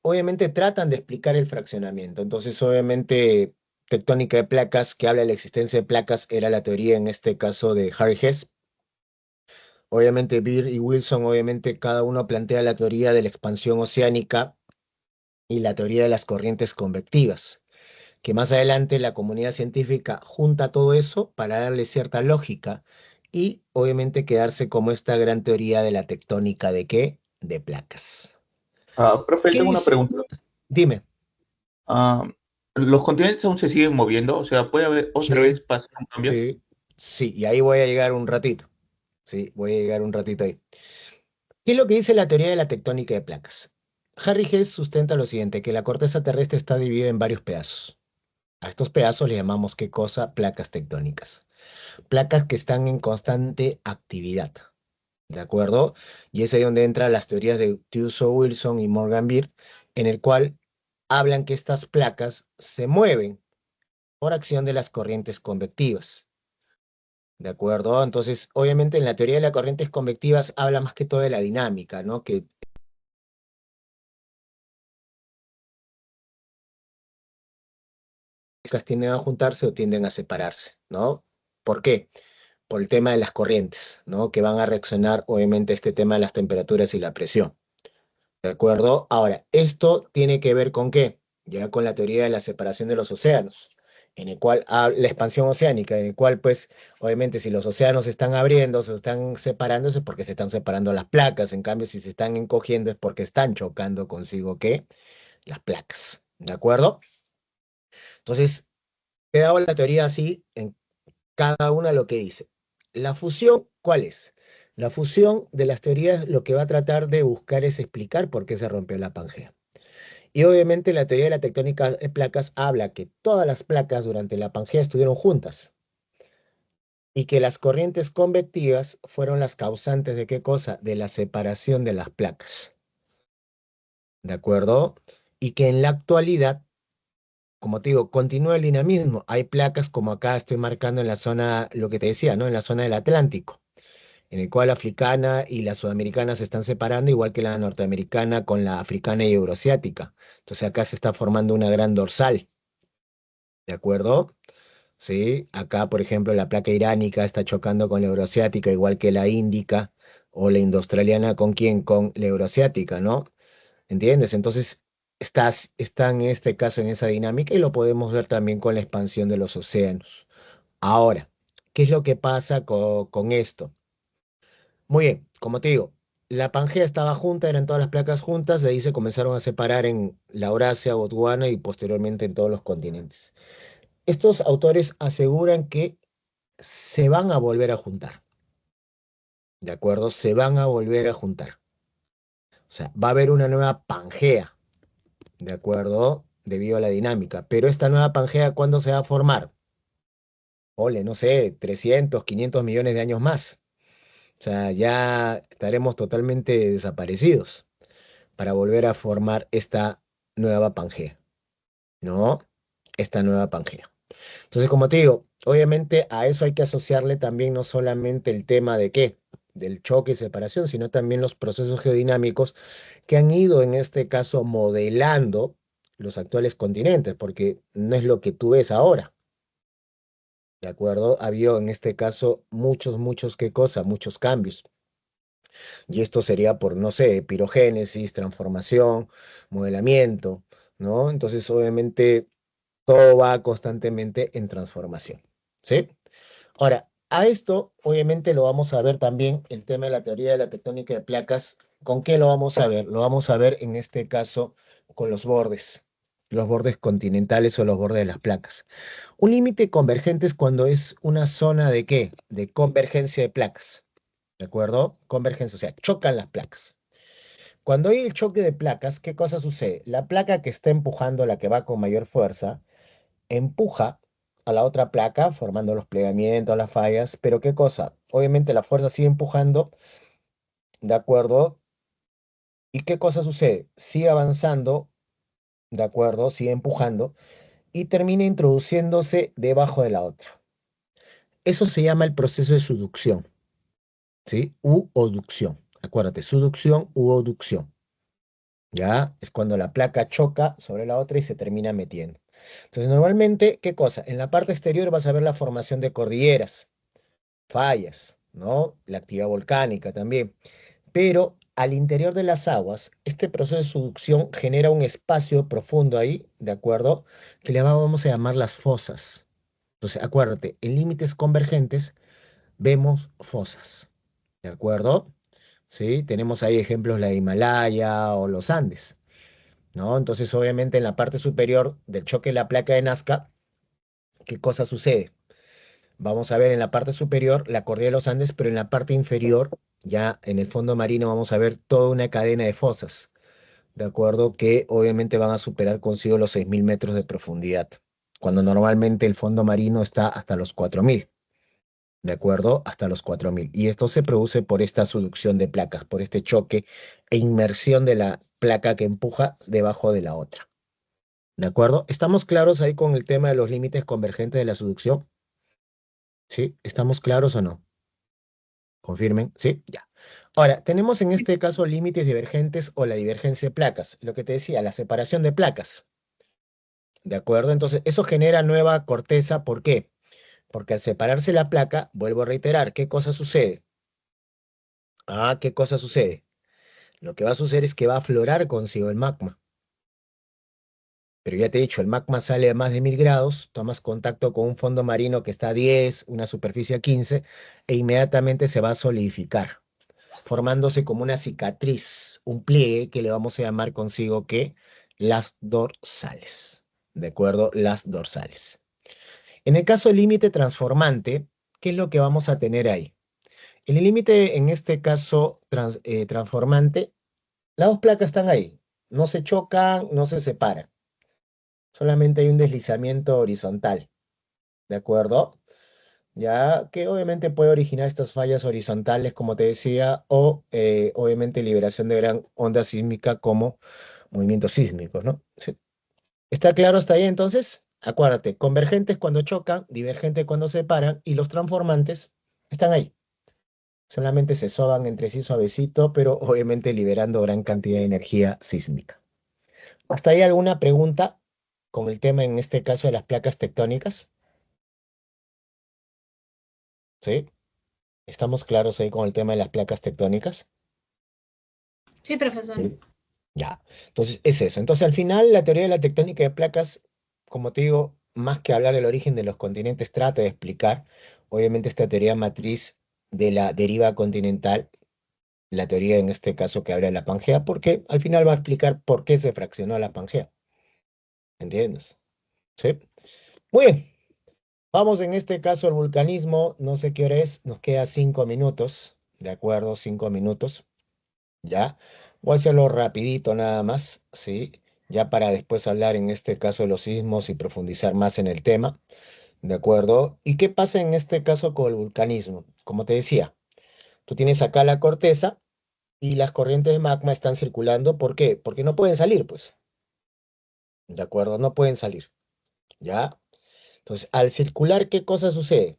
Obviamente tratan de explicar el fraccionamiento. Entonces, obviamente, tectónica de placas, que habla de la existencia de placas, era la teoría en este caso de Harry Hess. Obviamente, Beard y Wilson, obviamente, cada uno plantea la teoría de la expansión oceánica y la teoría de las corrientes convectivas, que más adelante la comunidad científica junta todo eso para darle cierta lógica y obviamente quedarse como esta gran teoría de la tectónica de qué? De placas. Profe, ¿Qué tengo una dice? pregunta. Dime. Ah, ¿Los continentes aún se siguen moviendo? O sea, ¿puede haber otra Sí, vez pasar un cambio? sí, sí, y ahí voy a llegar un ratito. Sí, voy a llegar un ratito ahí. ¿Qué es lo que dice la teoría de la tectónica de placas? Harry Hess sustenta lo siguiente, que la corteza terrestre está dividida en varios pedazos. A estos pedazos le llamamos ¿qué cosa? Placas tectónicas. Placas que están en constante actividad, ¿de acuerdo? Y es ahí donde entran las teorías de Tuso Wilson y Morgan Beard, en el cual hablan que estas placas se mueven por acción de las corrientes convectivas, ¿de acuerdo? Entonces, obviamente en la teoría de las corrientes convectivas habla más que todo de la dinámica, ¿no? Que estas tienden a juntarse o tienden a separarse, ¿no? ¿Por qué? Por el tema de las corrientes, ¿no? Que van a reaccionar, obviamente, a este tema de las temperaturas y la presión. ¿De acuerdo? Ahora, esto tiene que ver con qué? Ya con la teoría de la separación de los océanos, en el cual la expansión oceánica, en el cual, pues, obviamente, si los océanos se están abriendo, se están separándose porque se están separando las placas. En cambio, si se están encogiendo es porque están chocando consigo, ¿qué? Las placas. ¿De acuerdo? Entonces, he dado la teoría así en cada una lo que dice. La fusión, ¿cuál es? La fusión de las teorías lo que va a tratar de buscar es explicar por qué se rompió la Pangea. Y obviamente la teoría de la tectónica de placas habla que todas las placas durante la Pangea estuvieron juntas y que las corrientes convectivas fueron las causantes de qué cosa? De la separación de las placas. ¿De acuerdo? Y que en la actualidad, como te digo, continúa el dinamismo. Hay placas como acá estoy marcando en la zona, lo que te decía, ¿no? En la zona del Atlántico, en el cual la africana y la sudamericana se están separando, igual que la norteamericana con la africana y euroasiática. Entonces acá se está formando una gran dorsal, ¿de acuerdo? Sí, acá, por ejemplo, la placa iránica está chocando con la euroasiática, igual que la índica o la indoaustraliana, ¿con quién? Con la euroasiática, ¿no? ¿Entiendes? Entonces, está en este caso en esa dinámica y lo podemos ver también con la expansión de los océanos. Ahora, ¿qué es lo que pasa con esto? Muy bien, como te digo. la Pangea estaba junta, eran todas las placas juntas, de ahí se comenzaron a separar en la Eurasia, Gondwana y posteriormente en todos los continentes. Estos autores aseguran que se van a volver a juntar, ¿de acuerdo? Se van a volver a juntar. O sea, va a haber una nueva Pangea, ¿de acuerdo? Debido a la dinámica. Pero esta nueva Pangea, ¿cuándo se va a formar? Ole, no sé, 300, 500 millones de años más. O sea, ya estaremos totalmente desaparecidos para volver a formar esta nueva Pangea, ¿no? Esta nueva Pangea. Entonces, como te digo, obviamente a eso hay que asociarle también no solamente el tema de qué, del choque y separación, sino también los procesos geodinámicos que han ido en este caso modelando los actuales continentes, porque no es lo que tú ves ahora, ¿de acuerdo? Ha habido en este caso muchos, ¿qué cosa? Muchos cambios. Y esto sería por, no sé, pirogénesis, transformación, modelamiento, ¿no? Entonces, obviamente, todo va constantemente en transformación, ¿sí? Ahora, a esto, obviamente, lo vamos a ver también el tema de la teoría de la tectónica de placas. ¿Con qué lo vamos a ver? Lo vamos a ver en este caso con los bordes continentales o los bordes de las placas. Un límite convergente es cuando es una zona de qué? De convergencia de placas. ¿De acuerdo? Convergencia, o sea, chocan las placas. Cuando hay el choque de placas, ¿qué cosa sucede? La placa que está empujando, la que va con mayor fuerza, empuja a la otra placa, formando los plegamientos, las fallas, pero ¿qué cosa? Obviamente la fuerza sigue empujando, ¿de acuerdo? ¿Y qué cosa sucede? Sigue avanzando, ¿de acuerdo? Sigue empujando y termina introduciéndose debajo de la otra. Eso se llama el proceso de subducción, ¿sí? U oducción. Acuérdate, subducción u oducción. ¿Ya? Es cuando la placa choca sobre la otra y se termina metiendo. Entonces, normalmente, ¿qué cosa? En la parte exterior vas a ver la formación de cordilleras, fallas, ¿no? La actividad volcánica también. Pero al interior de las aguas, este proceso de subducción genera un espacio profundo ahí, ¿de acuerdo? Que le vamos a llamar las fosas. Entonces, acuérdate, en límites convergentes vemos fosas, ¿de acuerdo? ¿Sí? Tenemos ahí ejemplos la Himalaya o los Andes. ¿No? Entonces, obviamente, en la parte superior del choque de la placa de Nazca, ¿qué cosa sucede? Vamos a ver en la parte superior la cordillera de los Andes, pero en la parte inferior, ya en el fondo marino, vamos a ver toda una cadena de fosas, ¿de acuerdo? Que obviamente van a superar consigo los 6.000 metros de profundidad, cuando normalmente el fondo marino está hasta los 4.000. ¿De acuerdo? Hasta los 4.000. Y esto se produce por esta subducción de placas, por este choque e inmersión de la placa que empuja debajo de la otra. ¿De acuerdo? ¿Estamos claros ahí con el tema de los límites convergentes de la subducción? ¿Sí? ¿Estamos claros o no? Confirmen. ¿Sí? Ya. Ahora, tenemos en este caso límites divergentes o la divergencia de placas. Lo que te decía, la separación de placas. ¿De acuerdo? Entonces, eso genera nueva corteza. ¿Por qué? Porque al separarse la placa, vuelvo a reiterar, ¿qué cosa sucede? Ah, ¿qué cosa sucede? Lo que va a suceder es que va a aflorar consigo el magma. Pero ya te he dicho, el magma sale a más de 1.000 grados, tomas contacto con un fondo marino que está a 10, una superficie a 15, e inmediatamente se va a solidificar, formándose como una cicatriz, un pliegue que le vamos a llamar consigo que las dorsales. ¿De acuerdo? Las dorsales. En el caso límite transformante, ¿qué es lo que vamos a tener ahí? En el límite, en este caso transformante, las dos placas están ahí, no se chocan, no se separan. Solamente hay un deslizamiento horizontal, ¿de acuerdo? Ya que obviamente puede originar estas fallas horizontales, como te decía, o obviamente liberación de gran onda sísmica como movimientos sísmicos, ¿no? Sí. ¿Está claro hasta ahí entonces? Acuérdate, convergentes cuando chocan, divergentes cuando se separan, y los transformantes están ahí. Solamente se soban entre sí suavecito, pero obviamente liberando gran cantidad de energía sísmica. ¿Hasta ahí alguna pregunta con el tema en este caso de las placas tectónicas? ¿Sí? ¿Estamos claros ahí con el tema de las placas tectónicas? Sí, profesor. Sí. Ya. Entonces, es eso. Entonces, al final, la teoría de la tectónica de placas, como te digo, más que hablar del origen de los continentes, trata de explicar, obviamente, esta teoría matriz de la deriva continental, la teoría en este caso que habla de la Pangea, porque al final va a explicar por qué se fraccionó la Pangea. ¿Entiendes? ¿Sí? Muy bien. Vamos en este caso al vulcanismo. No sé qué hora es. Nos queda 5 minutos. ¿De acuerdo? 5 minutos. ¿Ya? Voy a hacerlo rapidito nada más. ¿Sí? Ya para después hablar en este caso de los sismos y profundizar más en el tema. ¿De acuerdo? ¿Y qué pasa en este caso con el vulcanismo? Como te decía, tú tienes acá la corteza y las corrientes de magma están circulando. ¿Por qué? Porque no pueden salir, pues. ¿De acuerdo? No pueden salir. ¿Ya? Entonces, al circular, ¿qué cosa sucede?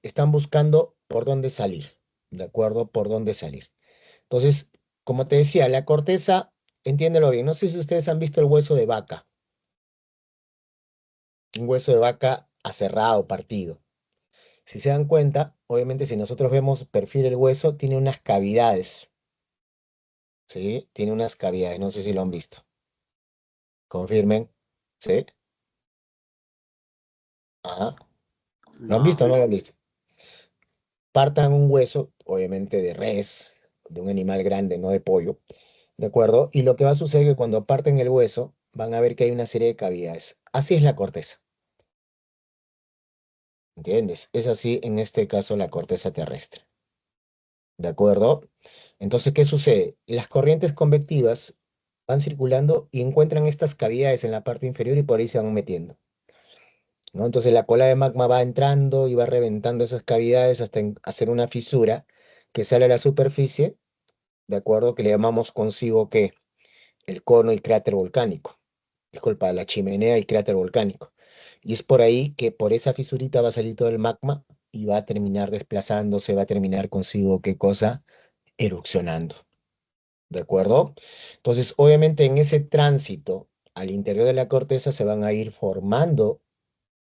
Están buscando por dónde salir. ¿De acuerdo? Por dónde salir. Entonces, como te decía, la corteza, entiéndelo bien. No sé si ustedes han visto el hueso de vaca. Un hueso de vaca aserrado, partido. Si se dan cuenta, obviamente si nosotros vemos perfil del hueso, tiene unas cavidades. ¿Sí? Tiene unas cavidades. No sé si lo han visto. Confirmen. ¿Sí? Ajá. ¿Lo han visto o No. no lo han visto? Partan un hueso, obviamente de res, de un animal grande, no de pollo, ¿de acuerdo? Y lo que va a suceder es que cuando parten el hueso, van a ver que hay una serie de cavidades. Así es la corteza, ¿entiendes? Es así en este caso la corteza terrestre, ¿de acuerdo? Entonces, ¿qué sucede? Las corrientes convectivas van circulando y encuentran estas cavidades en la parte inferior y por ahí se van metiendo, ¿no? Entonces la cola de magma va entrando y va reventando esas cavidades hasta hacer una fisura que sale a la superficie, ¿de acuerdo? Que le llamamos consigo que el cono y cráter volcánico. Disculpa, la chimenea y cráter volcánico. Y es por ahí que por esa fisurita va a salir todo el magma y va a terminar desplazándose, va a terminar consigo, ¿qué cosa? Erupcionando. ¿De acuerdo? Entonces, obviamente en ese tránsito al interior de la corteza se van a ir formando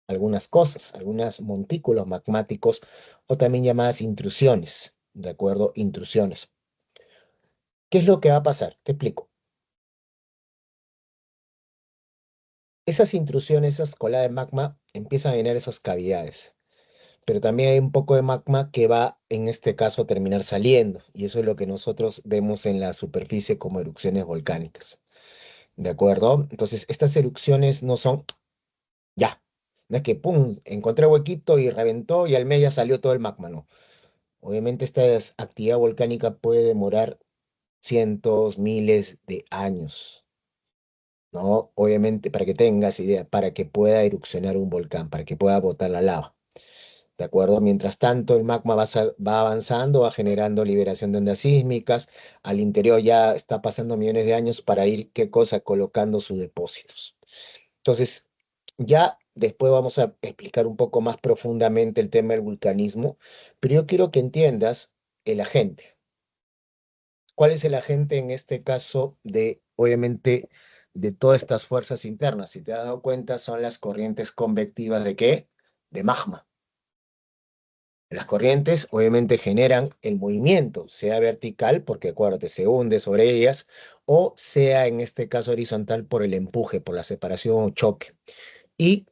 algunas cosas, algunos montículos magmáticos o también llamadas intrusiones. ¿De acuerdo? Intrusiones. ¿Qué es lo que va a pasar? Te explico. Esas intrusiones, esas colas de magma, empiezan a llenar esas cavidades, pero también hay un poco de magma que va, en este caso, a terminar saliendo, y eso es lo que nosotros vemos en la superficie como erupciones volcánicas. ¿De acuerdo? Entonces, estas erupciones no son ya, no es que, ¡pum!, encontré huequito y reventó y al mes ya salió todo el magma, no. Obviamente, esta actividad volcánica puede demorar cientos, miles de años. ¿No? Obviamente, para que tengas idea, para que pueda erupcionar un volcán, para que pueda botar la lava, ¿de acuerdo? Mientras tanto, el magma va avanzando, va generando liberación de ondas sísmicas, al interior ya está pasando millones de años para ir, ¿qué cosa? Colocando sus depósitos. Entonces, ya después vamos a explicar un poco más profundamente el tema del vulcanismo, pero yo quiero que entiendas el agente. ¿Cuál es el agente en este caso de, obviamente, de todas estas fuerzas internas? Si te has dado cuenta, son las corrientes convectivas de qué? De magma. Las corrientes obviamente generan el movimiento, sea vertical, porque acuérdate, se hunde sobre ellas, o sea en este caso horizontal por el empuje, por la separación o choque. Y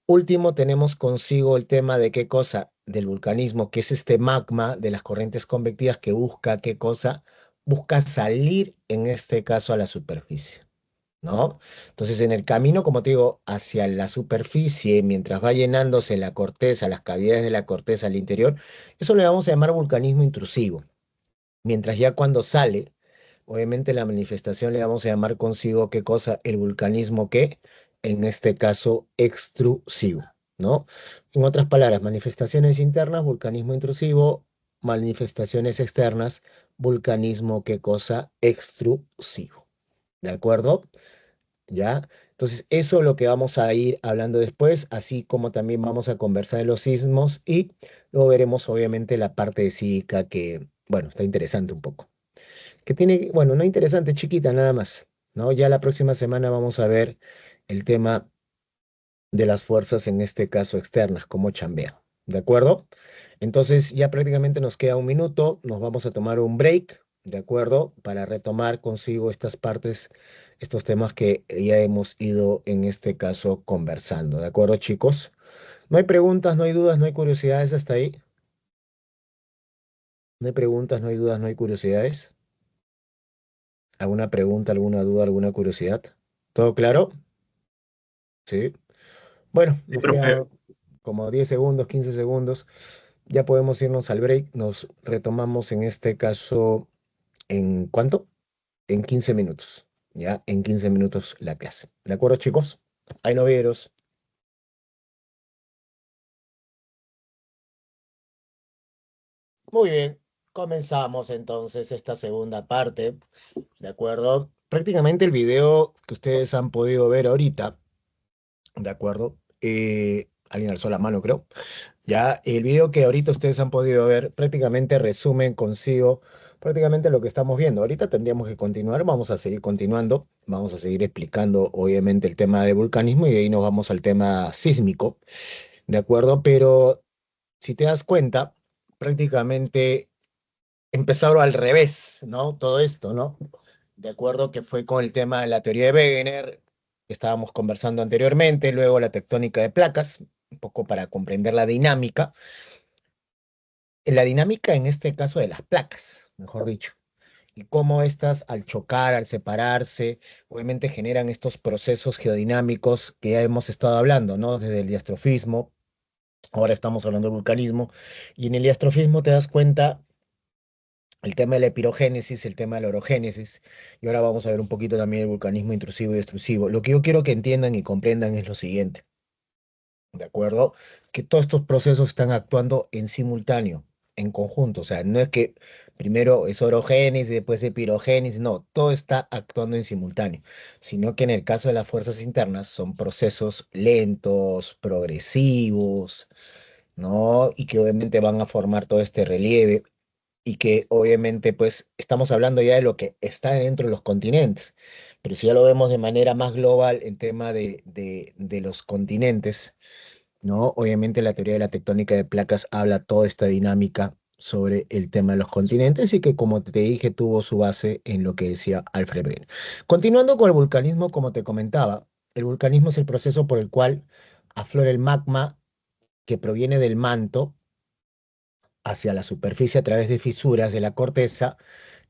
último, tenemos consigo el tema de qué cosa, del vulcanismo, que es este magma de las corrientes convectivas que busca qué cosa, busca salir en este caso a la superficie, ¿no? Entonces, en el camino, como te digo, hacia la superficie, mientras va llenándose la corteza, las cavidades de la corteza al interior, eso le vamos a llamar vulcanismo intrusivo. Mientras ya cuando sale, obviamente la manifestación le vamos a llamar consigo qué cosa, el vulcanismo que, en este caso, extrusivo, ¿no? En otras palabras, manifestaciones internas, vulcanismo intrusivo, manifestaciones externas, vulcanismo qué cosa, extrusivo, ¿de acuerdo? ¿Ya? Entonces, eso es lo que vamos a ir hablando después, así como también vamos a conversar de los sismos y luego veremos obviamente la parte de sísmica que, bueno, está interesante un poco. Que tiene, bueno, no interesante, chiquita nada más, ¿no? Ya la próxima semana vamos a ver el tema de las fuerzas, en este caso externas, cómo chambea, ¿de acuerdo? Entonces ya prácticamente nos queda un minuto, nos vamos a tomar un break, ¿de acuerdo? Para retomar consigo estas partes, estos temas que ya hemos ido en este caso conversando, ¿de acuerdo, chicos? No hay preguntas, no hay dudas, no hay curiosidades hasta ahí. No hay preguntas, no hay dudas, no hay curiosidades. ¿Alguna pregunta, alguna duda, alguna curiosidad? ¿Todo claro? Sí. Bueno, Sí, nos profe. queda como 10 segundos, 15 segundos. Ya podemos irnos al break. Nos retomamos en este caso, ¿en cuánto? En 15 minutos. Ya, en 15 minutos la clase. ¿De acuerdo, chicos? Ahí no vieros. Muy bien. Comenzamos entonces esta segunda parte. ¿De acuerdo? Prácticamente el video que ustedes han podido ver ahorita. ¿De acuerdo? Alguien alzó la mano, creo. Ya, el video que ahorita ustedes han podido ver prácticamente resumen consigo prácticamente lo que estamos viendo. Ahorita tendríamos que continuar, vamos a seguir continuando, vamos a seguir explicando obviamente el tema de vulcanismo y de ahí nos vamos al tema sísmico, ¿de acuerdo? Pero si te das cuenta, prácticamente empezaron al revés, ¿no? Todo esto, ¿no? De acuerdo que fue con el tema de la teoría de Wegener, que estábamos conversando anteriormente, luego la tectónica de placas, un poco para comprender la dinámica en este caso de las placas, mejor dicho, y cómo estas al chocar, al separarse, obviamente generan estos procesos geodinámicos que ya hemos estado hablando, ¿no? Desde el diastrofismo, ahora estamos hablando del vulcanismo, y en el diastrofismo te das cuenta el tema de la epirogénesis, el tema de la orogénesis, y ahora vamos a ver un poquito también el vulcanismo intrusivo y extrusivo. Lo que yo quiero que entiendan y comprendan es lo siguiente. ¿De acuerdo? Que todos estos procesos están actuando en simultáneo, en conjunto. O sea, no es que primero es orogénesis, después es pirogénesis, no, todo está actuando en simultáneo, sino que en el caso de las fuerzas internas son procesos lentos, progresivos, ¿no? Y que obviamente van a formar todo este relieve y que obviamente pues estamos hablando ya de lo que está dentro de los continentes. Pero si ya lo vemos de manera más global en tema de los continentes, ¿no? Obviamente la teoría de la tectónica de placas habla toda esta dinámica sobre el tema de los continentes y que, como te dije, tuvo su base en lo que decía Alfred Wegener. Continuando con el vulcanismo, como te comentaba, el vulcanismo es el proceso por el cual aflora el magma que proviene del manto hacia la superficie a través de fisuras de la corteza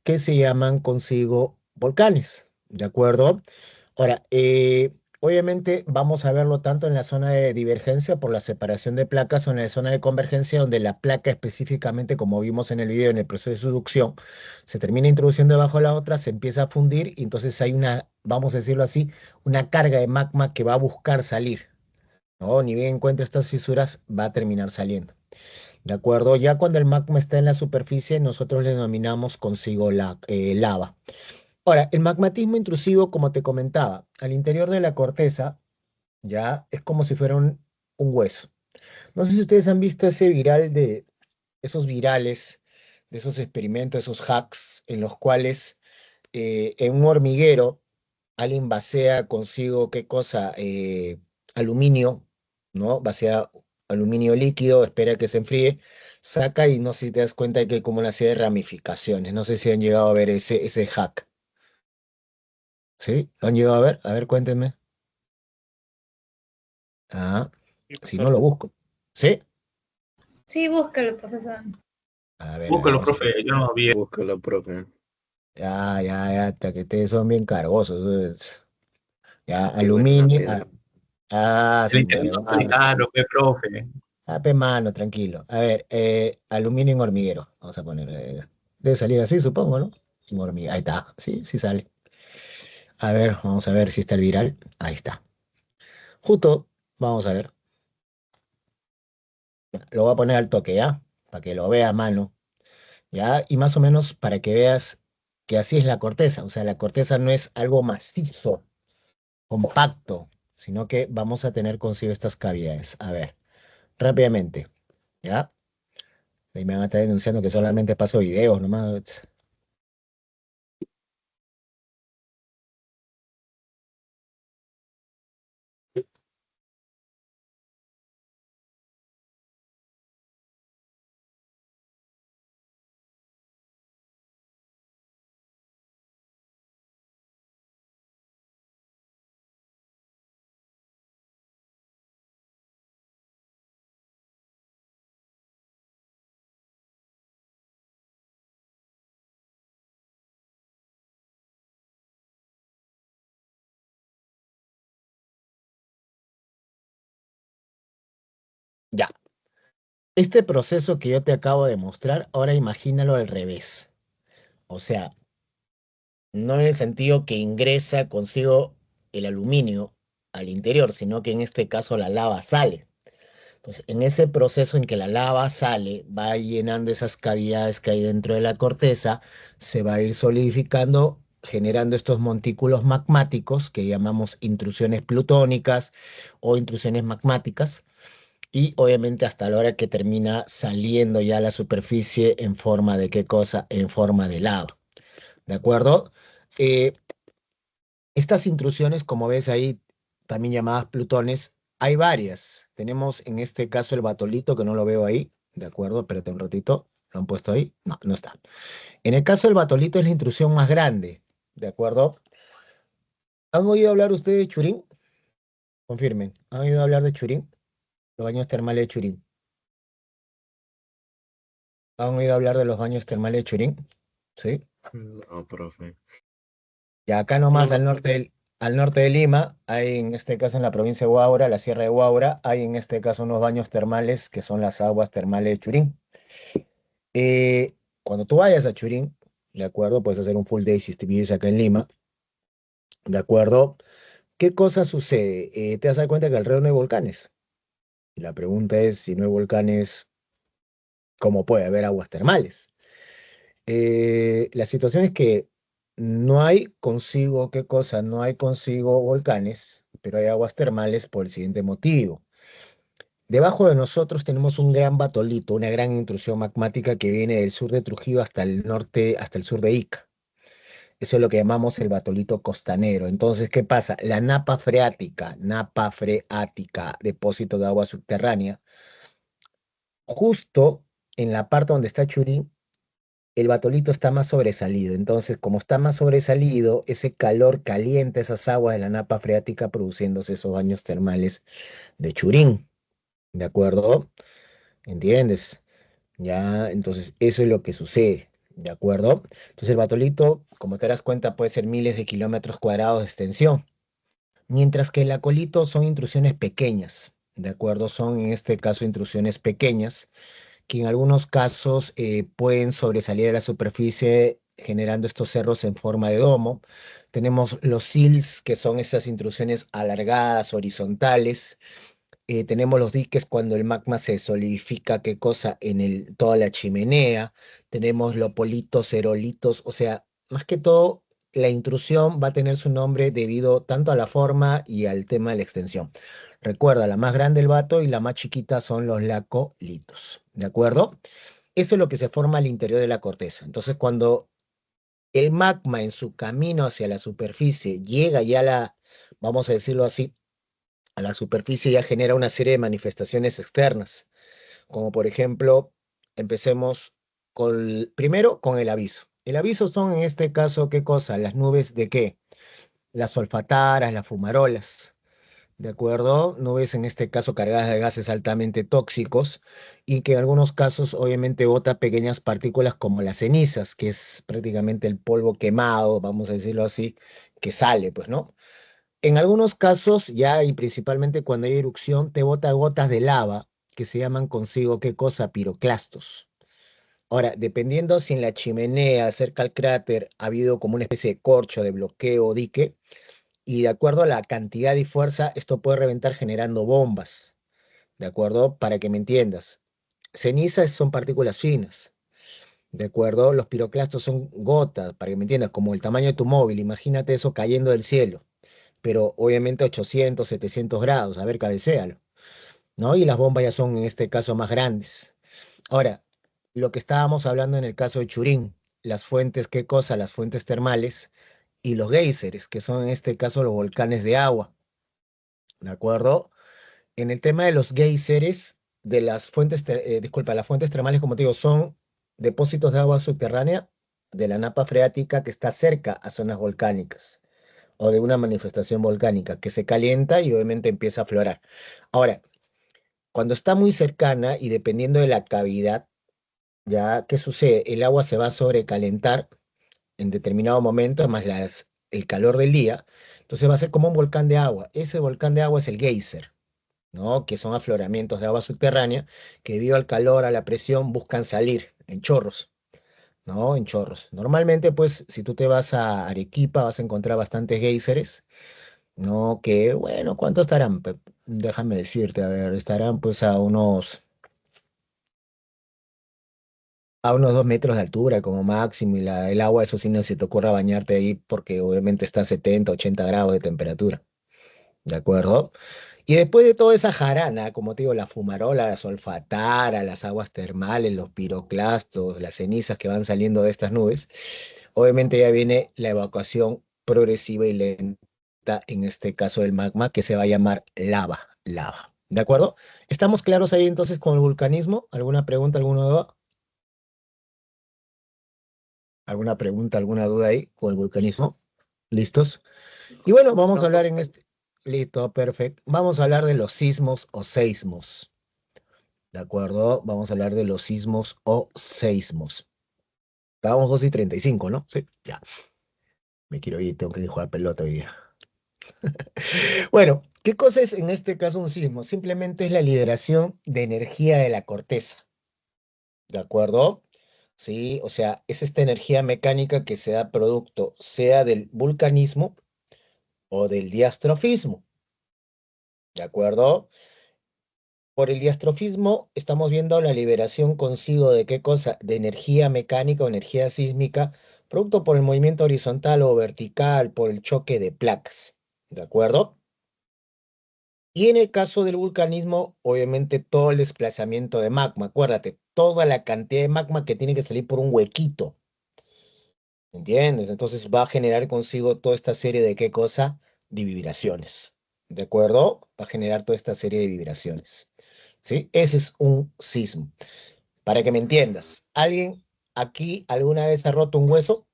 que se llaman consigo volcanes, ¿de acuerdo? Ahora, obviamente vamos a verlo tanto en la zona de divergencia por la separación de placas o en la zona de convergencia donde la placa específicamente, como vimos en el video, en el proceso de subducción, se termina introduciendo debajo de la otra, se empieza a fundir y entonces hay una, vamos a decirlo así, una carga de magma que va a buscar salir, ¿no? Ni bien encuentra estas fisuras, va a terminar saliendo. ¿De acuerdo? Ya cuando el magma está en la superficie, nosotros le denominamos consigo lava. Ahora, el magmatismo intrusivo, como te comentaba, al interior de la corteza, ya es como si fuera un hueso. No sé si ustedes han visto ese viral de esos virales, de esos experimentos, esos hacks, en los cuales en un hormiguero alguien vacía consigo, ¿qué cosa? Aluminio, ¿no? Vacía aluminio líquido, espera que se enfríe, saca y no sé si te das cuenta que hay como una serie de ramificaciones. No sé si han llegado a ver ese hack. ¿Sí? ¿Lo han llegado a ver? A ver, cuéntenme. Ah, Sí, si no profesor. lo busco. ¿Sí? Sí, búscalo, profesor. A ver, Búscalo, vamos a ver. profe, yo no vi. Búscalo, profe. Hasta que ustedes son bien cargosos. Ya, Qué buena aluminio. materia. El Sí, mi internet hermano. americano, qué profe. Pe mano, tranquilo. A ver, aluminio en hormiguero. Vamos a poner. Debe salir así, supongo, ¿no? En hormiguero. Ahí está. Sí, sí sale. A ver, vamos a ver si está el viral. Ahí está. Justo, vamos a ver. Lo voy a poner al toque, ¿ya? Para que lo vea a mano. ¿Ya? Y más o menos para que veas que así es la corteza. O sea, la corteza no es algo macizo, compacto, sino que vamos a tener consigo estas cavidades. A ver, rápidamente. ¿Ya? Ahí me van a estar denunciando que solamente paso videos nomás. Este proceso que yo te acabo de mostrar, ahora imagínalo al revés. O sea, no en el sentido que ingresa consigo el aluminio al interior, sino que en este caso la lava sale. Entonces, en ese proceso en que la lava sale, va llenando esas cavidades que hay dentro de la corteza, se va a ir solidificando, generando estos montículos magmáticos que llamamos intrusiones plutónicas o intrusiones magmáticas, y obviamente hasta la hora que termina saliendo ya a la superficie en forma de qué cosa, en forma de lava. ¿De acuerdo? Eh, Estas intrusiones, como ves ahí, también llamadas plutones, hay varias. Tenemos en este caso el batolito, que no lo veo ahí, ¿de acuerdo? Espérate un ratito. ¿Lo han puesto ahí? No, no está. En el caso del batolito es la intrusión más grande, ¿de acuerdo? ¿Han oído hablar ustedes de Churín? Confirmen. ¿Han oído hablar de Churín? Los baños termales de Churín. ¿Han oído hablar de los baños termales de Churín? ¿Sí? No, profe. Y acá nomás No, al norte de Lima, hay en este caso en la provincia de Huaura, la Sierra de Huaura, hay en este caso unos baños termales que son las aguas termales de Churín. Cuando tú vayas a Churín, ¿de acuerdo? Puedes hacer un full day si vives acá en Lima, ¿de acuerdo? ¿Qué cosa sucede? Te das cuenta que alrededor no hay volcanes. Y la pregunta es, si no hay volcanes, ¿cómo puede haber aguas termales? La situación es que no hay consigo, ¿qué cosa? No hay consigo volcanes, pero hay aguas termales por el siguiente motivo. Debajo de nosotros tenemos un gran batolito, una gran intrusión magmática que viene del sur de Trujillo hasta el norte, hasta el sur de Ica. Eso es lo que llamamos el batolito costanero. Entonces, ¿qué pasa? La napa freática, depósito de agua subterránea, justo en la parte donde está Churín, el batolito está más sobresalido. Entonces, como está más sobresalido, ese calor calienta esas aguas de la napa freática, produciéndose esos baños termales de Churín. ¿De acuerdo? ¿Entiendes? Ya, entonces eso es lo que sucede. ¿De acuerdo? Entonces el batolito, como te das cuenta, puede ser miles de kilómetros cuadrados de extensión. Mientras que el acolito son intrusiones pequeñas. ¿De acuerdo? Son en este caso intrusiones pequeñas que en algunos casos pueden sobresalir a la superficie generando estos cerros en forma de domo. Tenemos los sills, que son esas intrusiones alargadas, horizontales. Tenemos los diques cuando el magma se solidifica, qué cosa, toda la chimenea. Tenemos lopolitos, aerolitos, o sea, más que todo, la intrusión va a tener su nombre debido tanto a la forma y al tema de la extensión. Recuerda, la más grande el vato y la más chiquita son los lacolitos, ¿de acuerdo? Esto es lo que se forma al interior de la corteza. Entonces, cuando el magma en su camino hacia la superficie llega ya a vamos a decirlo así, a la superficie, ya genera una serie de manifestaciones externas, como por ejemplo, empecemos primero con el aviso. El aviso son en este caso, ¿qué cosa? Las nubes de qué? Las olfataras, las fumarolas. ¿De acuerdo? Nubes en este caso cargadas de gases altamente tóxicos y que en algunos casos obviamente bota pequeñas partículas como las cenizas, que es prácticamente el polvo quemado, vamos a decirlo así, que sale, pues, ¿no? En algunos casos, ya y principalmente cuando hay erupción, te bota gotas de lava que se llaman consigo, ¿qué cosa? Piroclastos. Ahora, dependiendo si en la chimenea cerca al cráter ha habido como una especie de corcho, de bloqueo o dique, y de acuerdo a la cantidad y fuerza, esto puede reventar generando bombas, ¿de acuerdo? Para que me entiendas. Cenizas son partículas finas, ¿de acuerdo? Los piroclastos son gotas, para que me entiendas, como el tamaño de tu móvil. Imagínate eso cayendo del cielo, pero obviamente 800, 700 grados, a ver, cabecéalo, ¿no? Y las bombas ya son en este caso más grandes. Ahora, lo que estábamos hablando en el caso de Churín, las fuentes, ¿qué cosa? Las fuentes termales y los géiseres, que son en este caso los volcanes de agua, ¿de acuerdo? En el tema de los géiseres, de las fuentes, disculpa, las fuentes termales, como te digo, son depósitos de agua subterránea de la napa freática que está cerca a zonas volcánicas o de una manifestación volcánica que se calienta y obviamente empieza a aflorar. Ahora, cuando está muy cercana y dependiendo de la cavidad, ya, ¿qué sucede? El agua se va a sobrecalentar en determinado momento, además el calor del día, entonces va a ser como un volcán de agua. Ese volcán de agua es el geyser, ¿no? Que son afloramientos de agua subterránea, que debido al calor, a la presión, buscan salir en chorros, ¿no? En chorros. Normalmente, pues, si tú te vas a Arequipa, vas a encontrar bastantes géiseres, ¿no? Que, bueno, ¿cuántos estarán? Déjame decirte, a ver, estarán pues a unos 2 metros de altura como máximo, y el agua, eso sí, no se te ocurra bañarte ahí porque obviamente está a 70, 80 grados de temperatura, ¿de acuerdo? Y después de toda esa jarana, como te digo, la fumarola, la solfatara, las aguas termales, los piroclastos, las cenizas que van saliendo de estas nubes, obviamente ya viene la evacuación progresiva y lenta, en este caso del magma, que se va a llamar lava. ¿De acuerdo? ¿Estamos claros ahí entonces con el vulcanismo? ¿Alguna pregunta, alguna duda? ¿Alguna pregunta, alguna duda ahí con el vulcanismo? ¿Listos? Y bueno, vamos a hablar en este... Listo, perfecto. Vamos a hablar de los sismos o seismos. ¿De acuerdo? Vamos a hablar de los sismos o seismos. Estábamos 2:35, ¿no? Sí, ya. Me quiero ir, tengo que jugar pelota hoy día. Bueno, ¿qué cosa es en este caso un sismo? Simplemente es la liberación de energía de la corteza. ¿De acuerdo? Sí, o sea, es esta energía mecánica que se da producto sea del vulcanismo o del diastrofismo. ¿De acuerdo? Por el diastrofismo estamos viendo la liberación consigo de qué cosa, de energía mecánica o energía sísmica, producto por el movimiento horizontal o vertical, por el choque de placas. ¿De acuerdo? Y en el caso del vulcanismo, obviamente todo el desplazamiento de magma, acuérdate, toda la cantidad de magma que tiene que salir por un huequito, ¿entiendes? Entonces va a generar consigo toda esta serie de qué cosa, de vibraciones, ¿de acuerdo? Va a generar toda esta serie de vibraciones, ¿sí? Ese es un sismo. Para que me entiendas, ¿alguien aquí alguna vez ha roto un hueso?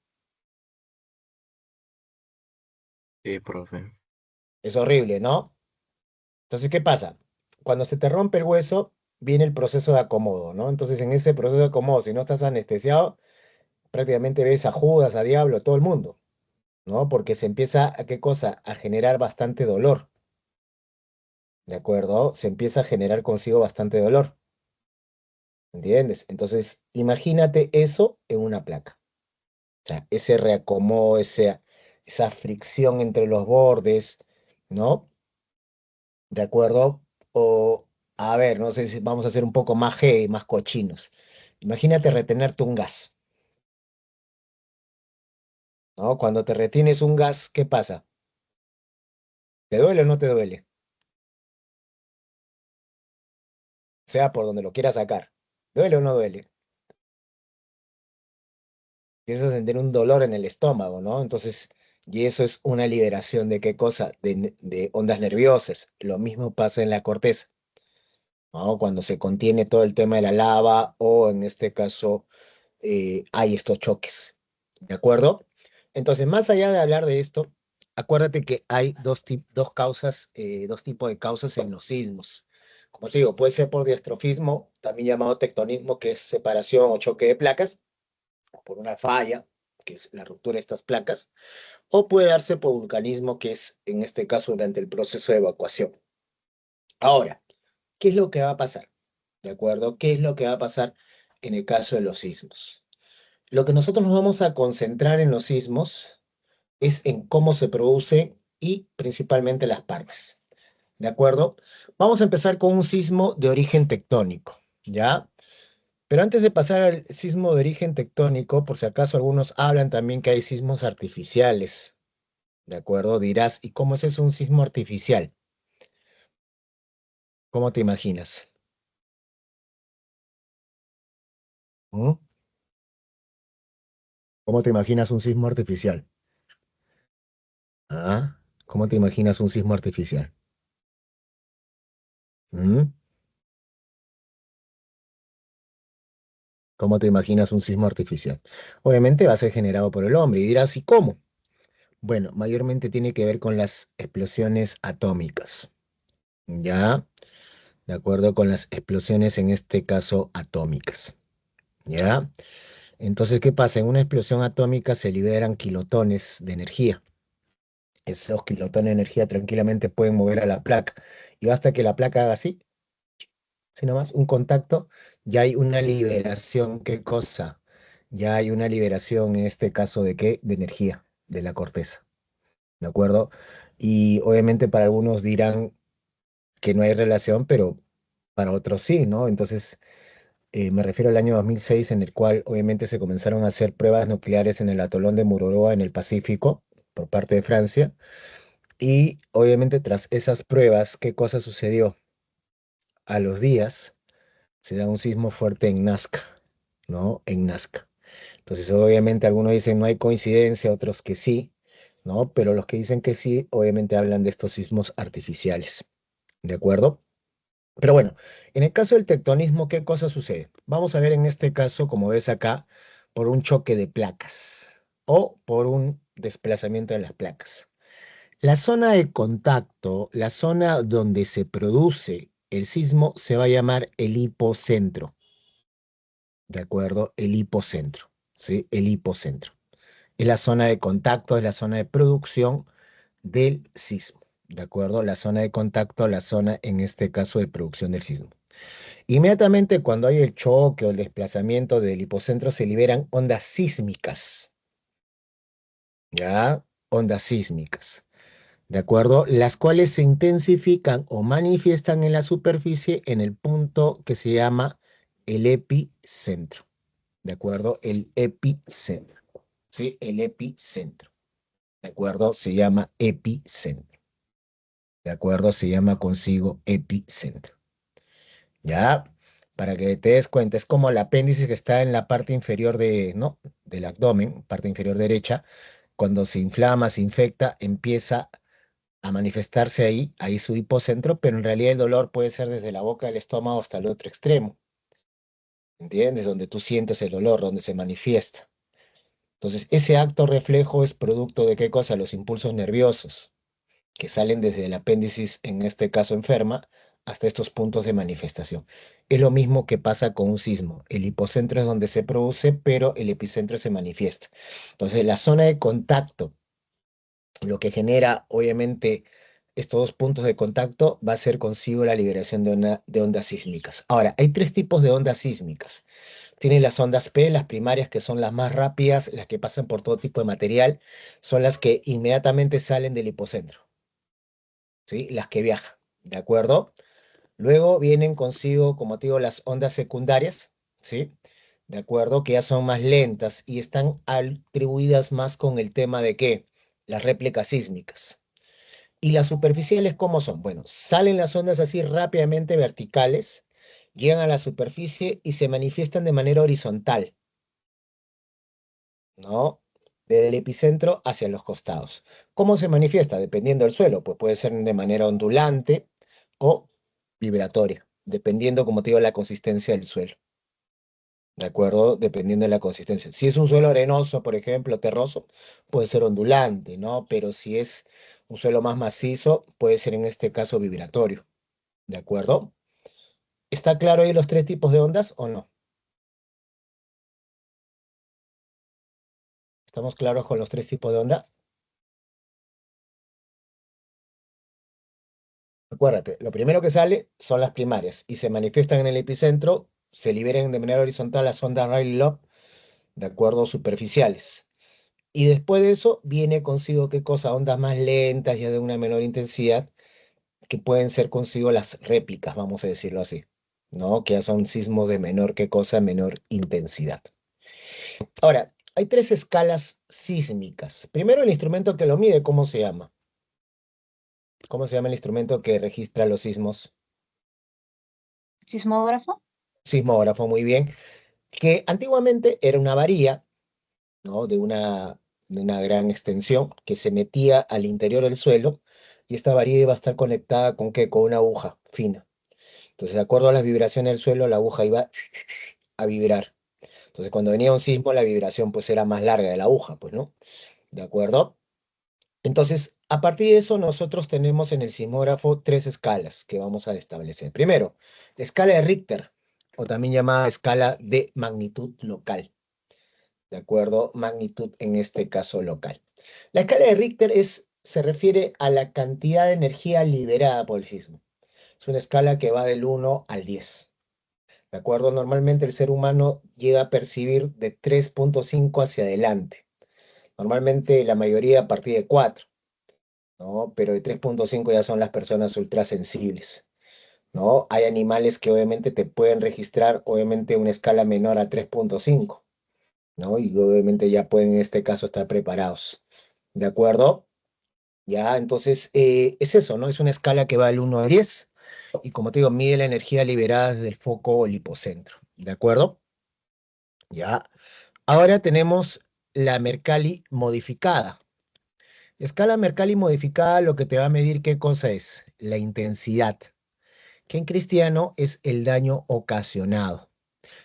Sí, profe. Es horrible, ¿no? Entonces, ¿qué pasa? Cuando se te rompe el hueso, viene el proceso de acomodo, ¿no? Entonces, en ese proceso de acomodo, si no estás anestesiado, prácticamente ves a Judas, a Diablo, a todo el mundo, ¿no? Porque se empieza a qué cosa, a generar bastante dolor, ¿de acuerdo? Se empieza a generar consigo bastante dolor, ¿entiendes? Entonces, imagínate eso en una placa. O sea, ese reacomodo, esa fricción entre los bordes, ¿no? ¿De acuerdo? O, a ver, no sé si vamos a ser un poco más heavy, más cochinos. Imagínate retenerte un gas, ¿no? Cuando te retienes un gas, ¿qué pasa? ¿Te duele o no te duele? Sea por donde lo quieras sacar. ¿Duele o no duele? Empiezas a sentir un dolor en el estómago, ¿no? Entonces, y eso es una liberación de qué cosa? De ondas nerviosas. Lo mismo pasa en la corteza, ¿no? Cuando se contiene todo el tema de la lava o en este caso hay estos choques, ¿de acuerdo? Entonces, más allá de hablar de esto, acuérdate que hay dos causas, dos tipos de causas en los sismos. Como te digo, puede ser por diastrofismo, también llamado tectonismo, que es separación o choque de placas, o por una falla, que es la ruptura de estas placas, o puede darse por vulcanismo, que es en este caso durante el proceso de evacuación. Ahora, ¿qué es lo que va a pasar? ¿De acuerdo? ¿Qué es lo que va a pasar en el caso de los sismos? Lo que nosotros nos vamos a concentrar en los sismos es en cómo se produce y principalmente las partes. ¿De acuerdo? Vamos a empezar con un sismo de origen tectónico, ¿ya? Pero antes de pasar al sismo de origen tectónico, por si acaso algunos hablan también que hay sismos artificiales, ¿de acuerdo? Dirás, ¿y cómo es eso un sismo artificial? ¿Cómo te imaginas? ¿Mm? ¿Cómo te imaginas un sismo artificial? ¿Ah? ¿Cómo te imaginas un sismo artificial? ¿Mm? ¿Cómo te imaginas un sismo artificial? Obviamente va a ser generado por el hombre y dirás, ¿y cómo? Bueno, mayormente tiene que ver con las explosiones atómicas, ¿ya? De acuerdo con las explosiones, en este caso atómicas, ¿ya? Entonces, ¿qué pasa? En una explosión atómica se liberan kilotones de energía, Esos kilotones de energía tranquilamente pueden mover a la placa. Y basta que la placa haga así, así nomás, un contacto, ya hay una liberación. ¿Qué cosa? Ya hay una liberación en este caso de qué? De energía, de la corteza. ¿De acuerdo? Y obviamente para algunos dirán que no hay relación, pero para otros sí, ¿no? Entonces, me refiero al año 2006 en el cual obviamente se comenzaron a hacer pruebas nucleares en el atolón de Mururoa en el Pacífico por parte de Francia. Y obviamente tras esas pruebas, ¿qué cosa sucedió? A los días se da un sismo fuerte en Nazca, ¿no? En Nazca. Entonces, obviamente algunos dicen no hay coincidencia, otros que sí, ¿no? Pero los que dicen que sí, obviamente hablan de estos sismos artificiales, ¿de acuerdo? Pero bueno, en el caso del tectonismo, ¿qué cosa sucede? Vamos a ver en este caso, como ves acá, por un choque de placas o por un desplazamiento de las placas. La zona de contacto, la zona donde se produce el sismo, se va a llamar el hipocentro, ¿de acuerdo? El hipocentro, ¿sí? El hipocentro. Es la zona de contacto, es la zona de producción del sismo, ¿de acuerdo? La zona de contacto, la zona, en este caso, de producción del sismo. Inmediatamente cuando hay el choque o el desplazamiento del hipocentro se liberan ondas sísmicas, ¿ya? Ondas sísmicas, ¿de acuerdo? Las cuales se intensifican o manifiestan en la superficie en el punto que se llama el epicentro, ¿de acuerdo? El epicentro, ¿sí? El epicentro, ¿de acuerdo? Se llama epicentro, ¿de acuerdo? Se llama consigo epicentro. ¿Ya? Para que te des cuenta, es como el apéndice que está en la parte inferior de, ¿no? Del abdomen, parte inferior derecha, cuando se inflama, se infecta, empieza a manifestarse ahí su hipocentro, pero en realidad el dolor puede ser desde la boca del estómago hasta el otro extremo, ¿entiendes? Donde tú sientes el dolor, donde se manifiesta. Entonces, ese acto reflejo es producto de qué cosa? Los impulsos nerviosos que salen desde el apéndice, en este caso enferma, hasta estos puntos de manifestación. Es lo mismo que pasa con un sismo. El hipocentro es donde se produce, pero el epicentro se manifiesta. Entonces, la zona de contacto, lo que genera, obviamente, estos dos puntos de contacto va a ser consigo la liberación de ondas sísmicas. Ahora, hay tres tipos de ondas sísmicas. Tienen las ondas P, las primarias, que son las más rápidas, las que pasan por todo tipo de material, son las que inmediatamente salen del hipocentro. ¿Sí? Las que viajan, ¿de acuerdo? Luego vienen consigo, como te digo, las ondas secundarias, ¿sí? ¿De acuerdo? Que ya son más lentas y están atribuidas más con el tema de qué? Las réplicas sísmicas. ¿Y las superficiales cómo son? Bueno, salen las ondas así rápidamente verticales, llegan a la superficie y se manifiestan de manera horizontal, ¿no? Desde el epicentro hacia los costados. ¿Cómo se manifiesta? Dependiendo del suelo, pues puede ser de manera ondulante o vibratoria, dependiendo, como te digo, la consistencia del suelo. ¿De acuerdo? Dependiendo de la consistencia. Si es un suelo arenoso, por ejemplo, terroso, puede ser ondulante, ¿no? Pero si es un suelo más macizo, puede ser en este caso vibratorio. ¿De acuerdo? ¿Está claro ahí los tres tipos de ondas o no? ¿Estamos claros con los tres tipos de ondas? Acuérdate, lo primero que sale son las primarias y se manifiestan en el epicentro, se liberan de manera horizontal las ondas Rayleigh, de acuerdo, superficiales. Y después de eso viene consigo qué cosa, ondas más lentas, ya de una menor intensidad, que pueden ser consigo las réplicas, vamos a decirlo así, ¿no? Que ya son sismos de menor qué cosa, menor intensidad. Ahora, hay tres escalas sísmicas. Primero, el instrumento que lo mide, ¿cómo se llama? ¿Cómo se llama el instrumento que registra los sismos? ¿Sismógrafo? Sismógrafo, muy bien. Que antiguamente era una varilla, ¿no? De una gran extensión que se metía al interior del suelo y esta varilla iba a estar conectada con ¿qué? Con una aguja fina. Entonces, de acuerdo a las vibraciones del suelo, la aguja iba a vibrar. Entonces, cuando venía un sismo, la vibración pues era más larga de la aguja, pues, ¿no? ¿De acuerdo? Entonces, a partir de eso, nosotros tenemos en el sismógrafo tres escalas que vamos a establecer. Primero, la escala de Richter, o también llamada escala de magnitud local. ¿De acuerdo? Magnitud en este caso local. La escala de Richter es se refiere a la cantidad de energía liberada por el sismo. Es una escala que va del 1 al 10. ¿De acuerdo? Normalmente el ser humano llega a percibir de 3,5 hacia adelante. Normalmente la mayoría a partir de 4, ¿no? Pero de 3,5 ya son las personas ultrasensibles, ¿no? Hay animales que obviamente te pueden registrar, obviamente, una escala menor a 3,5, ¿no? Y obviamente ya pueden en este caso estar preparados. ¿De acuerdo? Ya, entonces es eso, ¿no? Es una escala que va del 1 al 10 y como te digo, mide la energía liberada desde el foco o el hipocentro. ¿De acuerdo? Ya. Ahora tenemos la Mercalli modificada. Escala Mercalli modificada lo que te va a medir qué cosa es, la intensidad, que en cristiano es el daño ocasionado.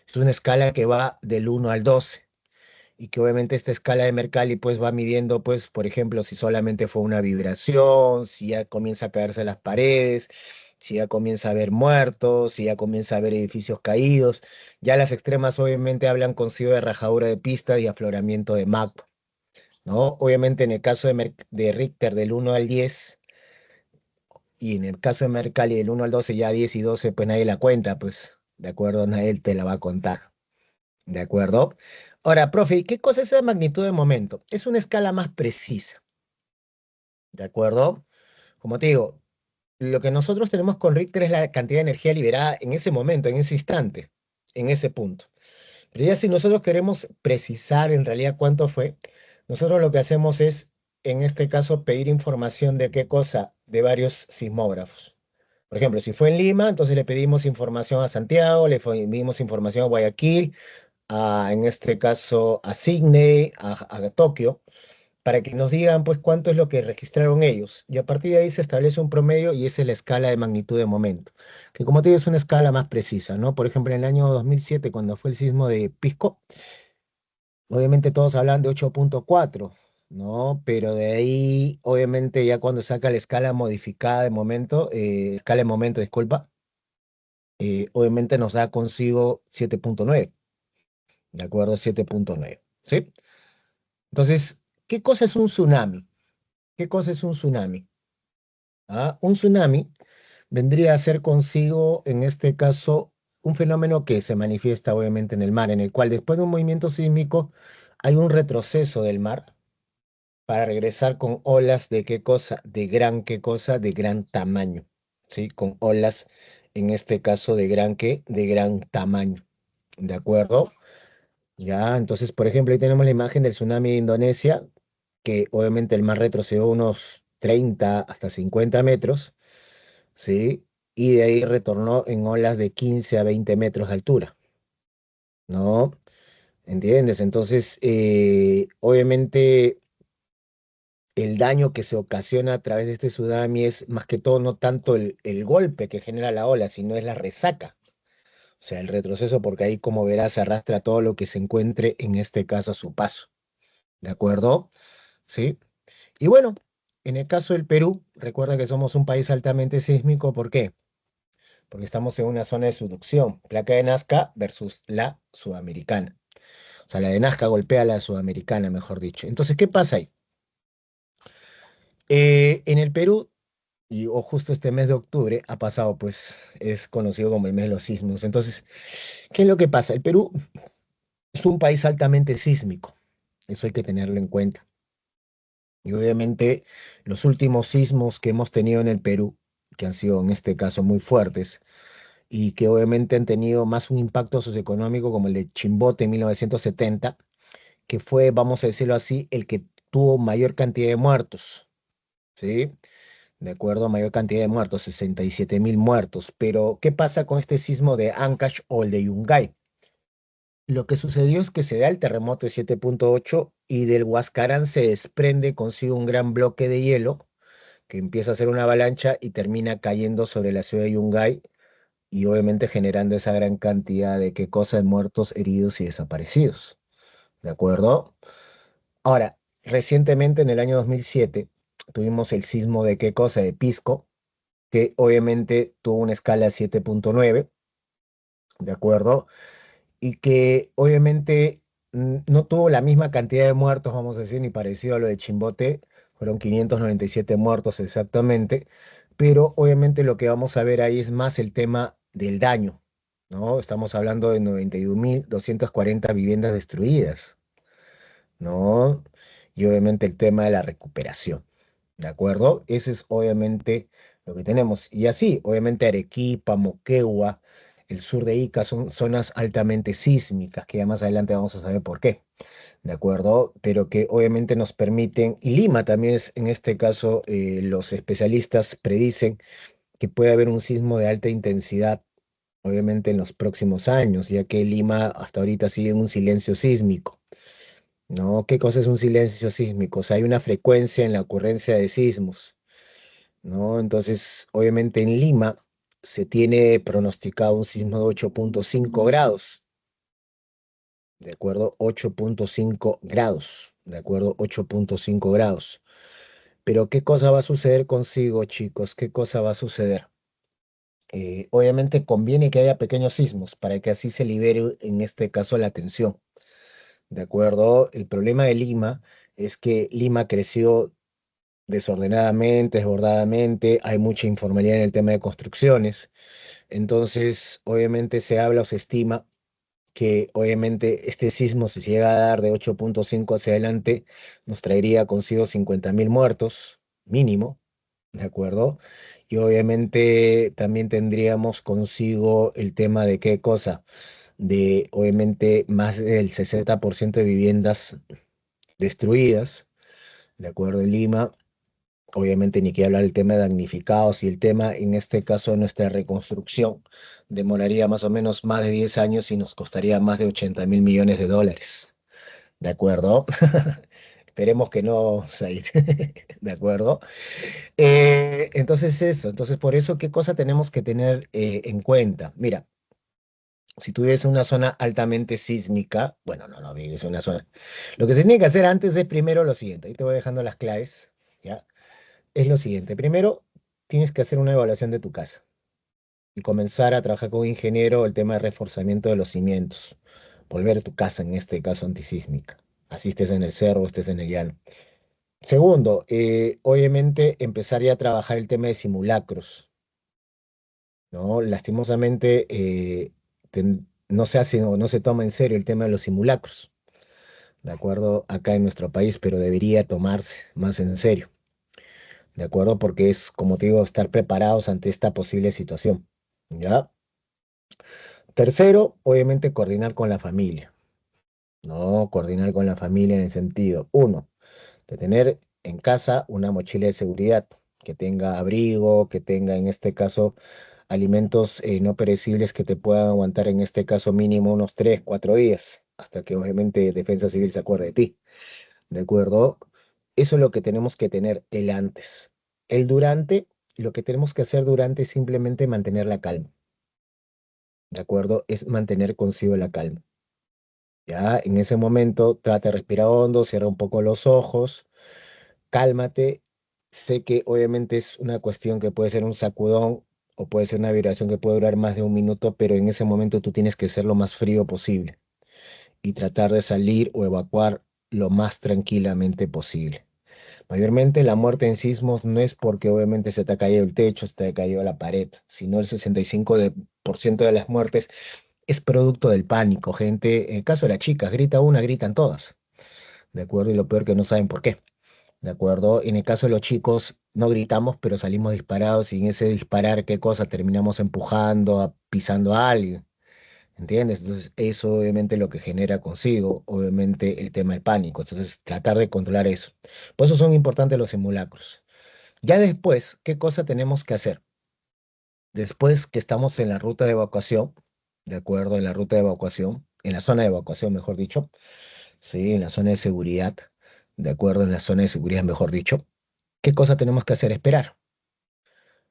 Es una escala que va del 1 al 12 y que obviamente esta escala de Mercalli pues va midiendo pues, por ejemplo, si solamente fue una vibración, si ya comienza a caerse las paredes, si ya comienza a haber muertos, si ya comienza a haber edificios caídos. Ya las extremas obviamente hablan consigo de rajadura de pista y afloramiento de magma, ¿no? Obviamente en el caso de Richter del 1 al 10 y en el caso de Mercalli del 1 al 12 ya 10 y 12 pues nadie la cuenta, pues, ¿de acuerdo? Nadie te la va a contar. ¿De acuerdo? Ahora, profe, ¿y qué cosa es esa magnitud de momento? Es una escala más precisa, ¿de acuerdo? Como te digo, lo que nosotros tenemos con Richter es la cantidad de energía liberada en ese momento, en ese instante, en ese punto. Pero ya si nosotros queremos precisar en realidad cuánto fue, nosotros lo que hacemos es, en este caso, pedir información de qué cosa, de varios sismógrafos. Por ejemplo, si fue en Lima, entonces le pedimos información a Santiago, le pedimos información a Guayaquil, en este caso a Sydney, a Tokio, para que nos digan pues cuánto es lo que registraron ellos. Y a partir de ahí se establece un promedio y esa es la escala de magnitud de momento, que como te digo es una escala más precisa, ¿no? Por ejemplo, en el año 2007, cuando fue el sismo de Pisco, obviamente todos hablan de 8,4, ¿no? Pero de ahí, obviamente ya cuando saca la escala modificada de momento, escala de momento, disculpa, obviamente nos da consigo 7,9. ¿De acuerdo? 7,9. ¿Sí? Entonces, ¿qué cosa es un tsunami? ¿Qué cosa es un tsunami? Un tsunami vendría a ser consigo, en este caso, un fenómeno que se manifiesta obviamente en el mar, en el cual después de un movimiento sísmico hay un retroceso del mar para regresar con olas de qué cosa, de gran qué cosa, de gran tamaño, ¿sí? Con olas, en este caso, de gran qué, de gran tamaño, ¿de acuerdo? Ya, entonces, por ejemplo, ahí tenemos la imagen del tsunami de Indonesia, que obviamente el mar retrocedió unos 30 hasta 50 metros, ¿sí? Y de ahí retornó en olas de 15 a 20 metros de altura, ¿no? ¿Entiendes? Entonces, obviamente el daño que se ocasiona a través de este tsunami es más que todo no tanto el golpe que genera la ola, sino es la resaca. O sea, el retroceso, porque ahí, como verás, se arrastra todo lo que se encuentre, en este caso, a su paso. ¿De acuerdo? ¿Sí? Y bueno, en el caso del Perú, recuerda que somos un país altamente sísmico. ¿Por qué? Porque estamos en una zona de subducción, placa de Nazca versus la sudamericana. O sea, la de Nazca golpea a la sudamericana, mejor dicho. Entonces, ¿qué pasa ahí? En el Perú, o justo este mes de octubre, ha pasado, pues, es conocido como el mes de los sismos. Entonces, ¿qué es lo que pasa? El Perú es un país altamente sísmico. Eso hay que tenerlo en cuenta. Y obviamente los últimos sismos que hemos tenido en el Perú, que han sido en este caso muy fuertes, y que obviamente han tenido más un impacto socioeconómico como el de Chimbote en 1970, que fue, vamos a decirlo así, el que tuvo mayor cantidad de muertos, ¿sí? De acuerdo, mayor cantidad de muertos, 67.000 muertos. Pero, ¿qué pasa con este sismo de Ancash o el de Yungay? Lo que sucedió es que se da el terremoto de 7,8 y del Huascarán se desprende consigo un gran bloque de hielo que empieza a hacer una avalancha y termina cayendo sobre la ciudad de Yungay y obviamente generando esa gran cantidad de qué cosa de muertos, heridos y desaparecidos. ¿De acuerdo? Ahora, recientemente en el año 2007 tuvimos el sismo de qué cosa de Pisco, que obviamente tuvo una escala 7,9, ¿de acuerdo? Y que obviamente no tuvo la misma cantidad de muertos, vamos a decir, ni parecido a lo de Chimbote, fueron 597 muertos exactamente, pero obviamente lo que vamos a ver ahí es más el tema del daño, ¿no? Estamos hablando de 91.240 viviendas destruidas, ¿no? Y obviamente el tema de la recuperación, ¿de acuerdo? Eso es obviamente lo que tenemos. Y así, obviamente Arequipa, Moquegua, el sur de Ica son zonas altamente sísmicas, que ya más adelante vamos a saber por qué. ¿De acuerdo? Pero que obviamente nos permiten, y Lima también es, en este caso, los especialistas predicen que puede haber un sismo de alta intensidad, obviamente en los próximos años, ya que Lima hasta ahorita sigue en un silencio sísmico, ¿no? ¿Qué cosa es un silencio sísmico? O sea, hay una frecuencia en la ocurrencia de sismos, ¿no? Entonces, obviamente en Lima se tiene pronosticado un sismo de 8.5 grados. ¿De acuerdo? 8.5 grados, ¿de acuerdo? 8.5 grados. Pero ¿qué cosa va a suceder consigo, chicos? ¿Qué cosa va a suceder? Obviamente conviene que haya pequeños sismos para que así se libere, en este caso, la tensión, ¿de acuerdo? El problema de Lima es que Lima creció desordenadamente, desbordadamente, hay mucha informalidad en el tema de construcciones, entonces obviamente se habla o se estima que obviamente este sismo, si se llega a dar de 8.5 hacia adelante, nos traería consigo 50.000 muertos, mínimo, ¿de acuerdo? Y obviamente también tendríamos consigo el tema de qué cosa, de obviamente más del 60% de viviendas destruidas, ¿de acuerdo? En Lima. Obviamente ni que hablar del tema de damnificados y el tema, en este caso, de nuestra reconstrucción, demoraría más o menos más de 10 años y nos costaría más de 80.000 millones de dólares. ¿De acuerdo? Esperemos que no, Said. ¿De acuerdo? Entonces eso, entonces por eso, ¿qué cosa tenemos que tener en cuenta? Mira, si tú vives en una zona altamente sísmica, bueno, no vives en una zona. Lo que se tiene que hacer antes es primero lo siguiente, ahí te voy dejando las claves, ¿ya? Es lo siguiente. Primero, tienes que hacer una evaluación de tu casa y comenzar a trabajar con un ingeniero el tema de reforzamiento de los cimientos. Volver tu casa, en este caso antisísmica. Así estés en el cerro o estés en el llano. Segundo, obviamente empezar ya a trabajar el tema de simulacros, ¿no? Lastimosamente, no se hace o no se toma en serio el tema de los simulacros, ¿de acuerdo? Acá en nuestro país, pero debería tomarse más en serio. ¿De acuerdo? Porque es, como te digo, estar preparados ante esta posible situación, ¿ya? Tercero, obviamente, coordinar con la familia, ¿no? Coordinar con la familia en el sentido, uno, de tener en casa una mochila de seguridad, que tenga abrigo, que tenga, en este caso, alimentos no perecibles que te puedan aguantar, en este caso, mínimo unos 3, 4 días, hasta que obviamente Defensa Civil se acuerde de ti. ¿De acuerdo? Eso es lo que tenemos que tener el antes. El durante, lo que tenemos que hacer durante es simplemente mantener la calma. ¿De acuerdo? Es mantener consigo la calma. Ya, en ese momento trata de respirar hondo, cierra un poco los ojos, cálmate. Sé que obviamente es una cuestión que puede ser un sacudón o puede ser una vibración que puede durar más de un minuto, pero en ese momento tú tienes que ser lo más frío posible y tratar de salir o evacuar lo más tranquilamente posible. Mayormente la muerte en sismos no es porque obviamente se te ha caído el techo, se te ha caído la pared, sino el 65% de las muertes es producto del pánico, gente. En el caso de las chicas, grita una, gritan todas, ¿de acuerdo? Y lo peor que no saben por qué, ¿de acuerdo? En el caso de los chicos, no gritamos, pero salimos disparados y en ese disparar, ¿qué cosa? Terminamos empujando, pisando a alguien. ¿Entiendes? Entonces, eso obviamente lo que genera consigo, obviamente, el tema del pánico. Entonces, tratar de controlar eso. Por eso son importantes los simulacros. Ya después, ¿qué cosa tenemos que hacer? Después que estamos en la ruta de evacuación, ¿de acuerdo? En la ruta de evacuación, en la zona de evacuación, mejor dicho, sí, en la zona de seguridad, ¿de acuerdo? En la zona de seguridad, mejor dicho, ¿qué cosa tenemos que hacer? Esperar.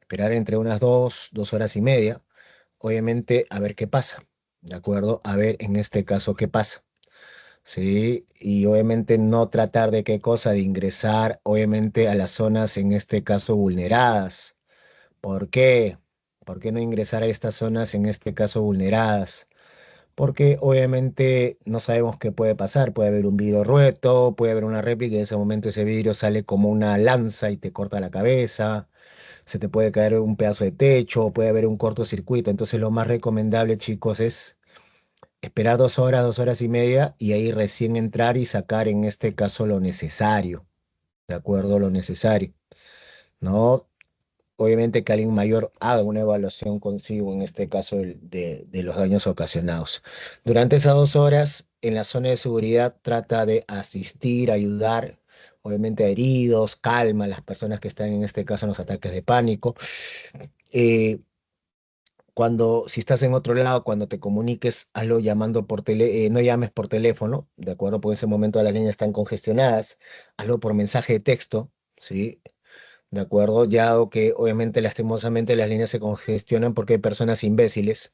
Esperar entre unas 2, 2 horas y media, obviamente, a ver qué pasa, ¿de acuerdo? A ver en este caso qué pasa. Sí, y obviamente no tratar de qué cosa, de ingresar obviamente a las zonas en este caso vulneradas. ¿Por qué? ¿Por qué no ingresar a estas zonas en este caso vulneradas? porque obviamente no sabemos qué puede pasar. Puede haber un vidrio roto, puede haber una réplica y en ese momento ese vidrio sale como una lanza y te corta la cabeza, se te puede caer un pedazo de techo, puede haber un cortocircuito. Entonces lo más recomendable, chicos, es esperar 2 horas, 2 horas y media y ahí recién entrar y sacar en este caso lo necesario, ¿de acuerdo? Lo necesario, ¿no? Obviamente que alguien mayor haga una evaluación consigo, en este caso de los daños ocasionados. Durante esas 2 horas, en la zona de seguridad, trata de asistir, ayudar, obviamente a heridos, calma a las personas que están en este caso en los ataques de pánico. Eh, si estás en otro lado, cuando te comuniques, hazlo llamando no llames por teléfono, ¿de acuerdo? Porque en ese momento las líneas están congestionadas, hazlo por mensaje de texto, ¿sí? ¿De acuerdo? Ya o que obviamente lastimosamente las líneas se congestionan porque hay personas imbéciles,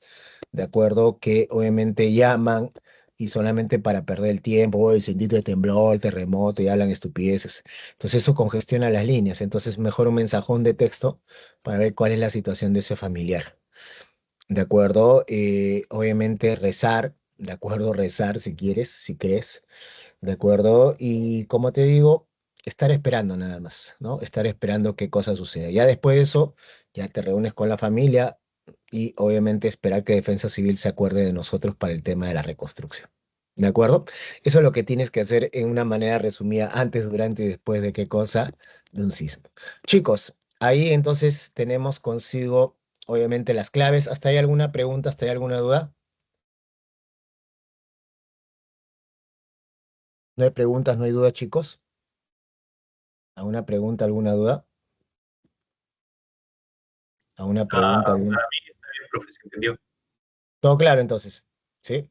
¿de acuerdo? Que obviamente llaman y solamente para perder el tiempo, o el sentido de temblor, el terremoto, y hablan estupideces. Entonces eso congestiona las líneas. Entonces mejor un mensajón de texto para ver cuál es la situación de ese familiar. ¿De acuerdo? Obviamente rezar, ¿de acuerdo? Rezar si quieres, si crees. ¿De acuerdo? Y como te digo, estar esperando nada más, ¿no? Estar esperando qué cosa suceda. Ya después de eso, ya te reúnes con la familia y obviamente esperar que Defensa Civil se acuerde de nosotros para el tema de la reconstrucción. ¿De acuerdo? Eso es lo que tienes que hacer en una manera resumida antes, durante y después de qué cosa, de un sismo. Chicos, ahí entonces tenemos consigo, obviamente, las claves. ¿Hasta hay alguna pregunta? ¿Hasta hay alguna duda? ¿No hay preguntas, no hay dudas, chicos? ¿Alguna pregunta, alguna duda? ¿Alguna pregunta, alguna? Para mí está bien, profe, ¿se entendió? Todo claro entonces, ¿sí?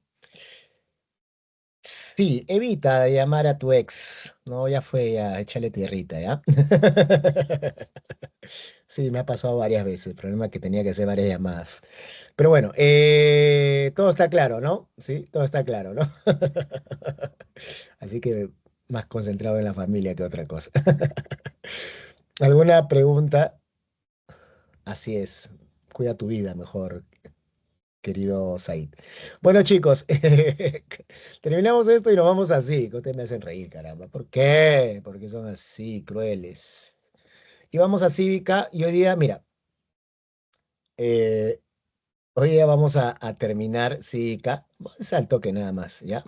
Sí, evita llamar a tu ex. No, ya fue, ya, échale tierrita, ¿ya? Sí, me ha pasado varias veces. El problema es que tenía que hacer varias llamadas. Pero bueno, todo está claro, ¿no? Sí, todo está claro, ¿no? Así que más concentrado en la familia que otra cosa. ¿Alguna pregunta? Así es. Cuida tu vida mejor, querido Said. Bueno, chicos, terminamos esto y nos vamos así. Que ustedes me hacen reír, caramba. ¿Por qué? Porque son así, crueles. Y vamos a Cívica y hoy día, mira, eh, hoy día vamos a terminar Cívica. Es al toque nada más, ¿ya?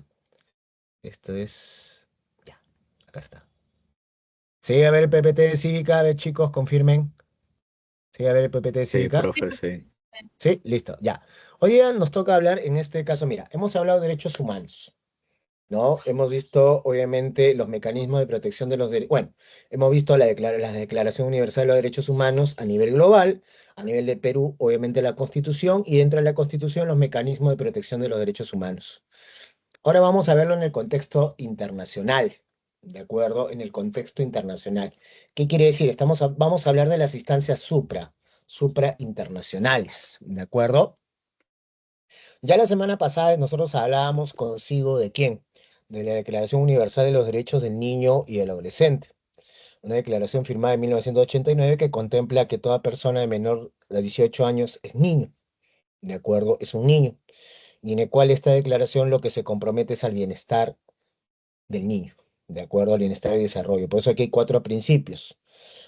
Esto es... Ya, acá está. Sí, a ver el PPT de Cívica, a ver chicos, confirmen. Sí, a ver el PPT de Sí, Cívica. profe, sí. Sí, listo, ya. Hoy día nos toca hablar, en este caso, mira, hemos hablado de derechos humanos. ¿No? Hemos visto, obviamente, los mecanismos de protección de los derechos. Bueno, hemos visto la Declaración Universal de los Derechos Humanos a nivel global, a nivel de Perú, obviamente la Constitución, y dentro de la Constitución los mecanismos de protección de los derechos humanos. Ahora vamos a verlo en el contexto internacional, ¿de acuerdo? En el contexto internacional. ¿Qué quiere decir? Vamos a hablar de las instancias suprainternacionales, ¿de acuerdo? Ya la semana pasada nosotros hablábamos consigo de quién, de la Declaración Universal de los Derechos del Niño y del Adolescente, una declaración firmada en 1989 que contempla que toda persona de menor de 18 años es niño, ¿de acuerdo? Es un niño, y en el cual esta declaración lo que se compromete es al bienestar del niño, ¿de acuerdo? Al bienestar y desarrollo. Por eso aquí hay 4 principios.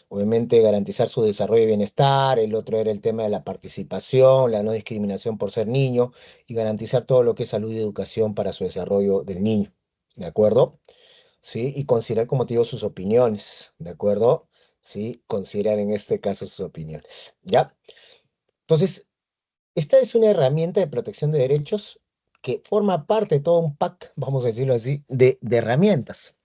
Obviamente garantizar su desarrollo y bienestar, el otro era el tema de la participación, la no discriminación por ser niño y garantizar todo lo que es salud y educación para su desarrollo del niño, ¿de acuerdo? Sí, y considerar, como te digo, sus opiniones, ¿de acuerdo? Sí, considerar en este caso sus opiniones, ¿ya? Entonces, esta es una herramienta de protección de derechos que forma parte de todo un pack, vamos a decirlo así, de herramientas.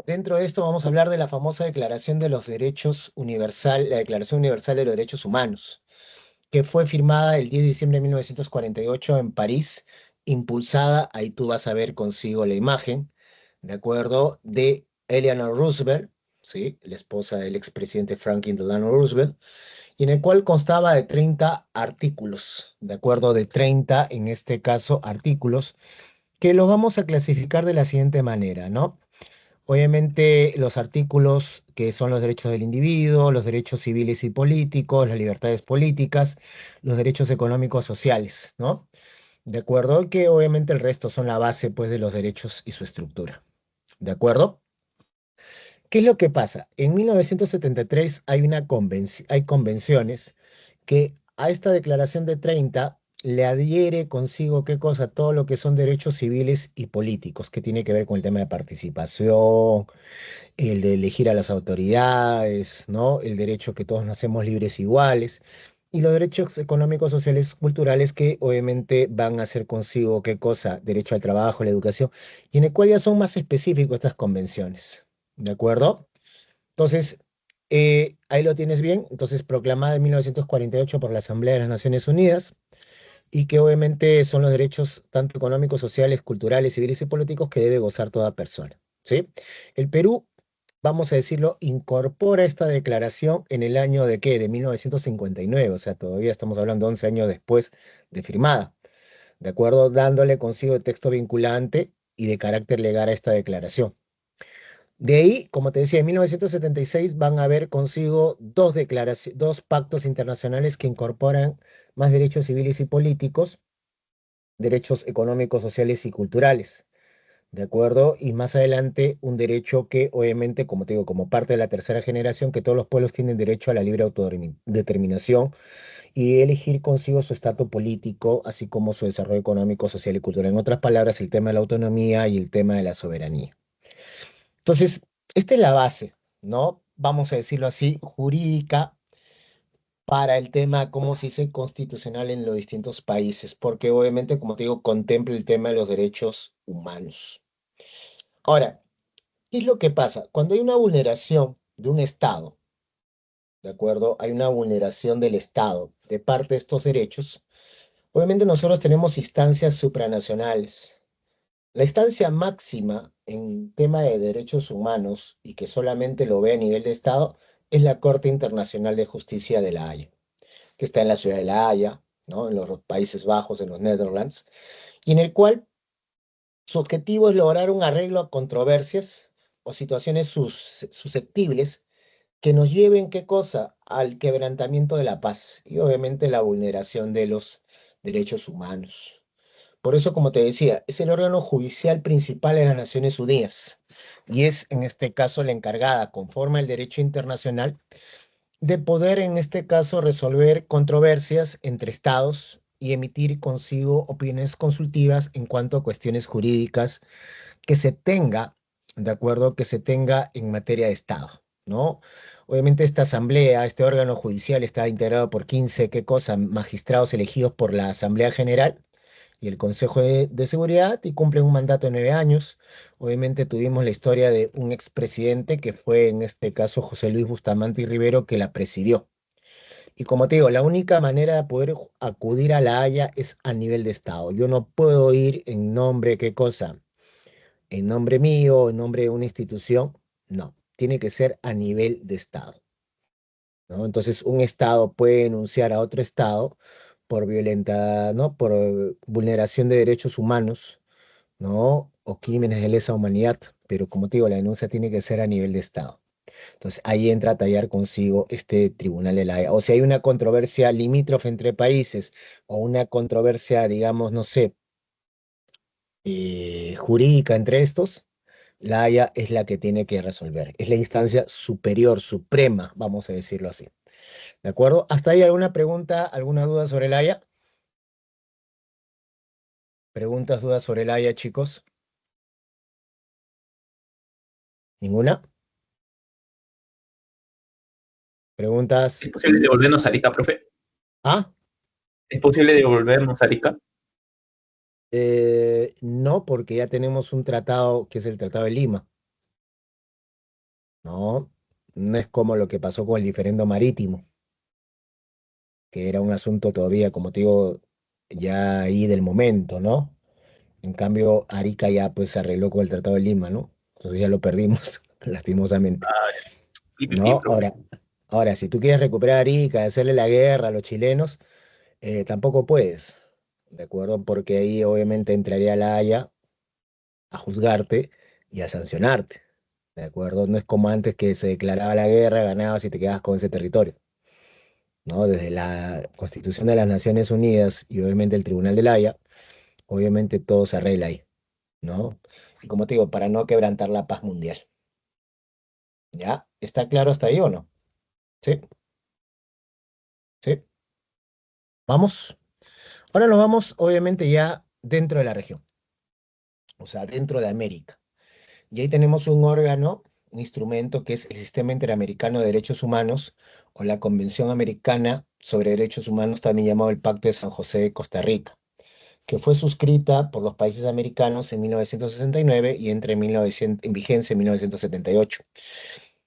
Dentro de esto vamos a hablar de la famosa Declaración de los Derechos Universal, la Declaración Universal de los Derechos Humanos, que fue firmada el 10 de diciembre de 1948 en París, impulsada, ahí tú vas a ver consigo la imagen, ¿de acuerdo? De Eleanor Roosevelt, ¿sí? La esposa del expresidente Franklin Delano Roosevelt, y en el cual constaba de 30 artículos, ¿de acuerdo? De 30, en este caso, artículos, que los vamos a clasificar de la siguiente manera, ¿no? Obviamente los artículos que son los derechos del individuo, los derechos civiles y políticos, las libertades políticas, los derechos económicos sociales, ¿no? ¿De acuerdo? Que obviamente el resto son la base, pues, de los derechos y su estructura. ¿De acuerdo? ¿Qué es lo que pasa? En 1973 hay convenciones que a esta declaración de 30 le adhiere consigo, ¿qué cosa? Todo lo que son derechos civiles y políticos, que tiene que ver con el tema de participación, el de elegir a las autoridades, ¿no? El derecho que todos nacemos libres e iguales, y los derechos económicos, sociales, culturales que obviamente van a hacer consigo, ¿qué cosa? Derecho al trabajo, la educación, y en el cual ya son más específicos estas convenciones, ¿de acuerdo? Entonces, ahí lo tienes bien, entonces proclamada en 1948 por la Asamblea de las Naciones Unidas, y que obviamente son los derechos tanto económicos, sociales, culturales, civiles y políticos que debe gozar toda persona, ¿sí? El Perú, vamos a decirlo, incorpora esta declaración en el año de ¿qué? De 1959, o sea, todavía estamos hablando 11 años después de firmada, ¿de acuerdo? Dándole consigo el texto vinculante y de carácter legal a esta declaración. De ahí, como te decía, en 1976 van a haber consigo dos pactos internacionales que incorporan más derechos civiles y políticos, derechos económicos, sociales y culturales. ¿De acuerdo? Y más adelante un derecho que obviamente, como te digo, como parte de la tercera generación, que todos los pueblos tienen derecho a la libre autodeterminación y elegir consigo su estatus político, así como su desarrollo económico, social y cultural. En otras palabras, el tema de la autonomía y el tema de la soberanía. Entonces, esta es la base, ¿no? Vamos a decirlo así, jurídica para el tema, como se dice, constitucional en los distintos países, porque obviamente, como te digo, contempla el tema de los derechos humanos. Ahora, ¿qué es lo que pasa? Cuando hay una vulneración de un Estado, ¿de acuerdo? Hay una vulneración del Estado de parte de estos derechos. Obviamente nosotros tenemos instancias supranacionales. La instancia máxima en tema de derechos humanos y que solamente lo ve a nivel de Estado es la Corte Internacional de Justicia de La Haya, que está en la ciudad de La Haya, ¿no? En los Países Bajos, en los Netherlands, y en el cual su objetivo es lograr un arreglo a controversias o situaciones susceptibles que nos lleven, ¿qué cosa? Al quebrantamiento de la paz y obviamente la vulneración de los derechos humanos. Por eso, como te decía, es el órgano judicial principal de las Naciones Unidas y es, en este caso, la encargada, conforme al derecho internacional, de poder, en este caso, resolver controversias entre estados y emitir consigo opiniones consultivas en cuanto a cuestiones jurídicas que se tenga, de acuerdo, que se tenga en materia de Estado, ¿no? Obviamente esta asamblea, este órgano judicial está integrado por 15, ¿qué cosa? Magistrados elegidos por la Asamblea General y el Consejo de Seguridad y cumplen un mandato de 9 años. Obviamente tuvimos la historia de un expresidente que fue en este caso José Luis Bustamante y Rivero que la presidió. Y como te digo, la única manera de poder acudir a La Haya es a nivel de Estado. Yo no puedo ir en nombre, ¿qué cosa? En nombre mío, en nombre de una institución, no, tiene que ser a nivel de Estado, ¿no? Entonces, un Estado puede denunciar a otro Estado por ¿no? Por vulneración de derechos humanos, ¿no? O crímenes de lesa humanidad, pero como te digo, la denuncia tiene que ser a nivel de Estado. Entonces, ahí entra a tallar consigo este Tribunal de la Haya. O si hay una controversia limítrofe entre países o una controversia, digamos, no sé, jurídica entre estos, la Haya es la que tiene que resolver. Es la instancia superior, suprema, vamos a decirlo así. ¿De acuerdo? ¿Hasta ahí alguna pregunta, alguna duda sobre la Haya? ¿Preguntas, dudas sobre la Haya, chicos? ¿Ninguna? ¿Preguntas? ¿Es posible devolvernos a Arica, profe? ¿Ah? ¿Es posible devolvernos a Arica? No, porque ya tenemos un tratado que es el Tratado de Lima. No, no es como lo que pasó con el diferendo marítimo, que era un asunto todavía, como te digo, ya ahí del momento, ¿no? En cambio, Arica ya pues se arregló con el Tratado de Lima, ¿no? Entonces ya lo perdimos, lastimosamente, PPP, ¿no? profe. Ahora, si tú quieres recuperar Arica, hacerle la guerra a los chilenos, tampoco puedes, ¿de acuerdo? Porque ahí obviamente entraría la Haya a juzgarte y a sancionarte, ¿de acuerdo? No es como antes que se declaraba la guerra, ganabas y te quedabas con ese territorio, ¿no? Desde la Constitución de las Naciones Unidas y obviamente el Tribunal de la Haya, obviamente todo se arregla ahí, ¿no? Y como te digo, para no quebrantar la paz mundial. ¿Ya? ¿Está claro hasta ahí o no? Sí, sí. Vamos. Ahora nos vamos, obviamente, ya dentro de la región, o sea, dentro de América. Y ahí tenemos un órgano, un instrumento que es el Sistema Interamericano de Derechos Humanos o la Convención Americana sobre Derechos Humanos, también llamado el Pacto de San José de Costa Rica, que fue suscrita por los países americanos en 1969 y entra en, 1900 en vigencia en 1978.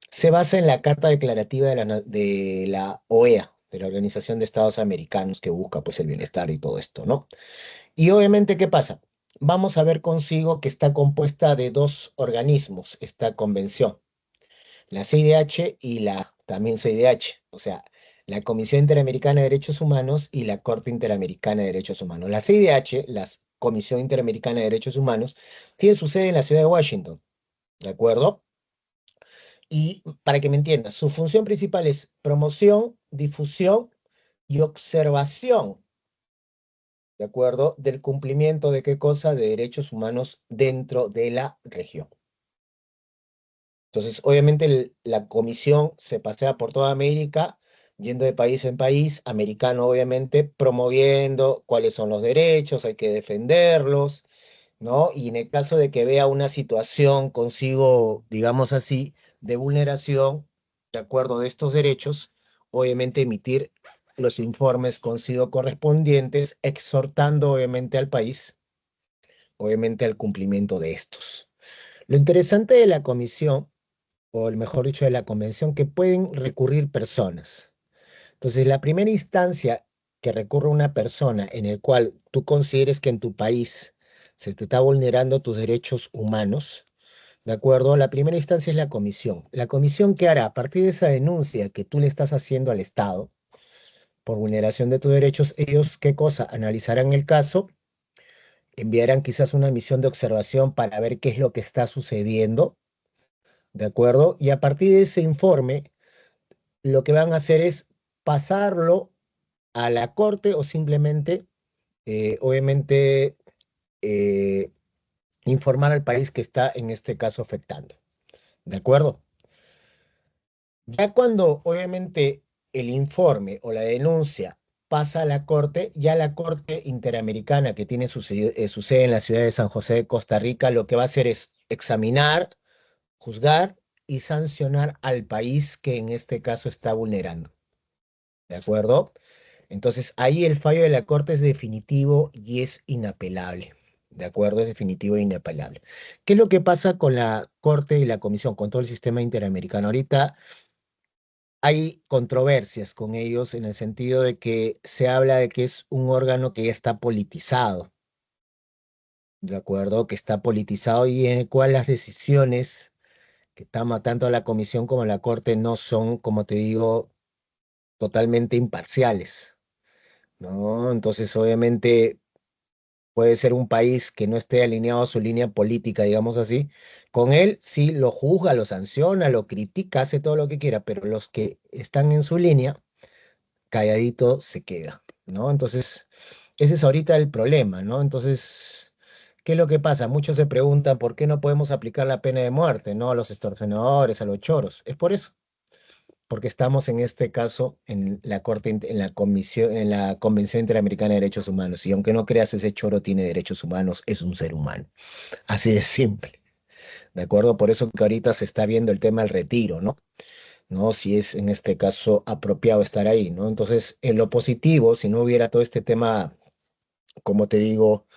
Se basa en la Carta Declarativa de la OEA, de la Organización de Estados Americanos, que busca pues el bienestar y todo esto, ¿no? Y obviamente, ¿qué pasa? Vamos a ver consigo que está compuesta de dos organismos, esta convención, la CIDH y la también CIDH, o sea, la Comisión Interamericana de Derechos Humanos y la Corte Interamericana de Derechos Humanos. La CIDH, la Comisión Interamericana de Derechos Humanos, tiene su sede en la ciudad de Washington, ¿de acuerdo? Y para que me entiendas, su función principal es promoción, difusión y observación, ¿de acuerdo? Del cumplimiento de qué cosa, de derechos humanos dentro de la región. Entonces, obviamente la comisión se pasea por toda América, yendo de país en país, americano obviamente, promoviendo cuáles son los derechos, hay que defenderlos, ¿no? Y en el caso de que vea una situación consigo, digamos así, de vulneración, de acuerdo de estos derechos, obviamente emitir los informes consigo correspondientes, exhortando obviamente al país, obviamente al cumplimiento de estos. Lo interesante de la comisión, o mejor dicho, de la convención, que pueden recurrir personas. Entonces, la primera instancia que recurre una persona en el cual tú consideres que en tu país se te está vulnerando tus derechos humanos, ¿de acuerdo? La primera instancia es la comisión. La comisión, ¿qué hará? A partir de esa denuncia que tú le estás haciendo al Estado por vulneración de tus derechos, ellos, ¿qué cosa? Analizarán el caso, enviarán quizás una misión de observación para ver qué es lo que está sucediendo, ¿de acuerdo? Y a partir de ese informe, lo que van a hacer es pasarlo a la corte o simplemente, obviamente, eh, informar al país que está en este caso afectando. ¿De acuerdo? Ya cuando obviamente el informe o la denuncia pasa a la corte, ya la Corte Interamericana que tiene su sede en la ciudad de San José de Costa Rica, lo que va a hacer es examinar, juzgar y sancionar al país que en este caso está vulnerando. ¿De acuerdo? Entonces, ahí el fallo de la Corte es definitivo y es inapelable. ¿De acuerdo? Es definitivo e inapelable. ¿Qué es lo que pasa con la Corte y la Comisión, con todo el sistema interamericano? Ahorita hay controversias con ellos en el sentido de que se habla de que es un órgano que ya está politizado. ¿De acuerdo? Que está politizado y en el cual las decisiones que toma tanto la Comisión como la Corte no son, como te digo, totalmente imparciales. ¿No? Entonces, obviamente, puede ser un país que no esté alineado a su línea política, digamos así. Con él sí lo juzga, lo sanciona, lo critica, hace todo lo que quiera, pero los que están en su línea, calladito se queda, ¿no? Entonces, ese es ahorita el problema, ¿no? Entonces, ¿qué es lo que pasa? Muchos se preguntan por qué no podemos aplicar la pena de muerte, ¿no? A los extorsionadores, a los choros. Es por eso, porque estamos en este caso en la Corte, en la Comisión, en la Convención Interamericana de Derechos Humanos. Y aunque no creas, ese choro tiene derechos humanos, es un ser humano. Así de simple. ¿De acuerdo? Por eso que ahorita se está viendo el tema del retiro, ¿no? ¿No? Si es en este caso apropiado estar ahí, ¿no? Entonces, en lo positivo, si no hubiera todo este tema, como te digo,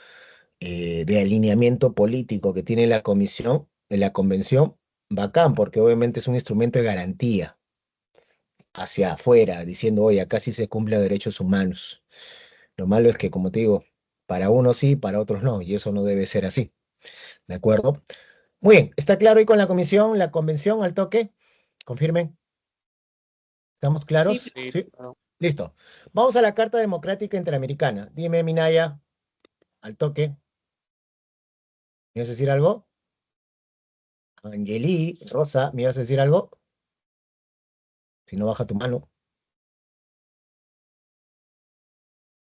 de alineamiento político que tiene la comisión, la convención, bacán, porque obviamente es un instrumento de garantía hacia afuera, diciendo, oye, acá sí se cumplen derechos humanos. Lo malo es que, como te digo, para unos sí, para otros no, y eso no debe ser así, ¿de acuerdo? Muy bien, ¿está claro ahí con la comisión, la convención al toque? Confirmen, ¿estamos Sí, claros? Sí, Sí, claro. listo. Vamos a la Carta Democrática Interamericana. Dime, Minaya, al toque. ¿Me ibas a decir algo? Angeli, Rosa, ¿me ibas a decir algo? Si no, baja tu mano.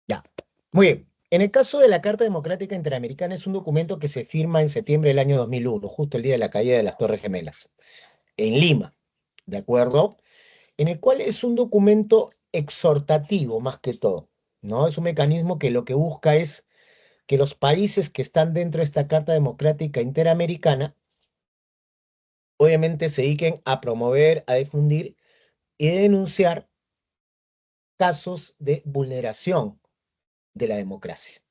Ya, muy bien. En el caso de la Carta Democrática Interamericana, es un documento que se firma en septiembre del año 2001, justo el día de la caída de las Torres Gemelas, en Lima, ¿de acuerdo? En el cual es un documento exhortativo más que todo, ¿no? Es un mecanismo que lo que busca es que los países que están dentro de esta Carta Democrática Interamericana, obviamente se dediquen a promover, a difundir y denunciar casos de vulneración de la democracia.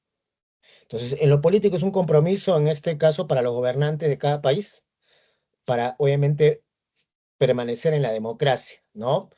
Entonces, en lo político es un compromiso, en este caso, para los gobernantes de cada país, para, obviamente, permanecer en la democracia, ¿no?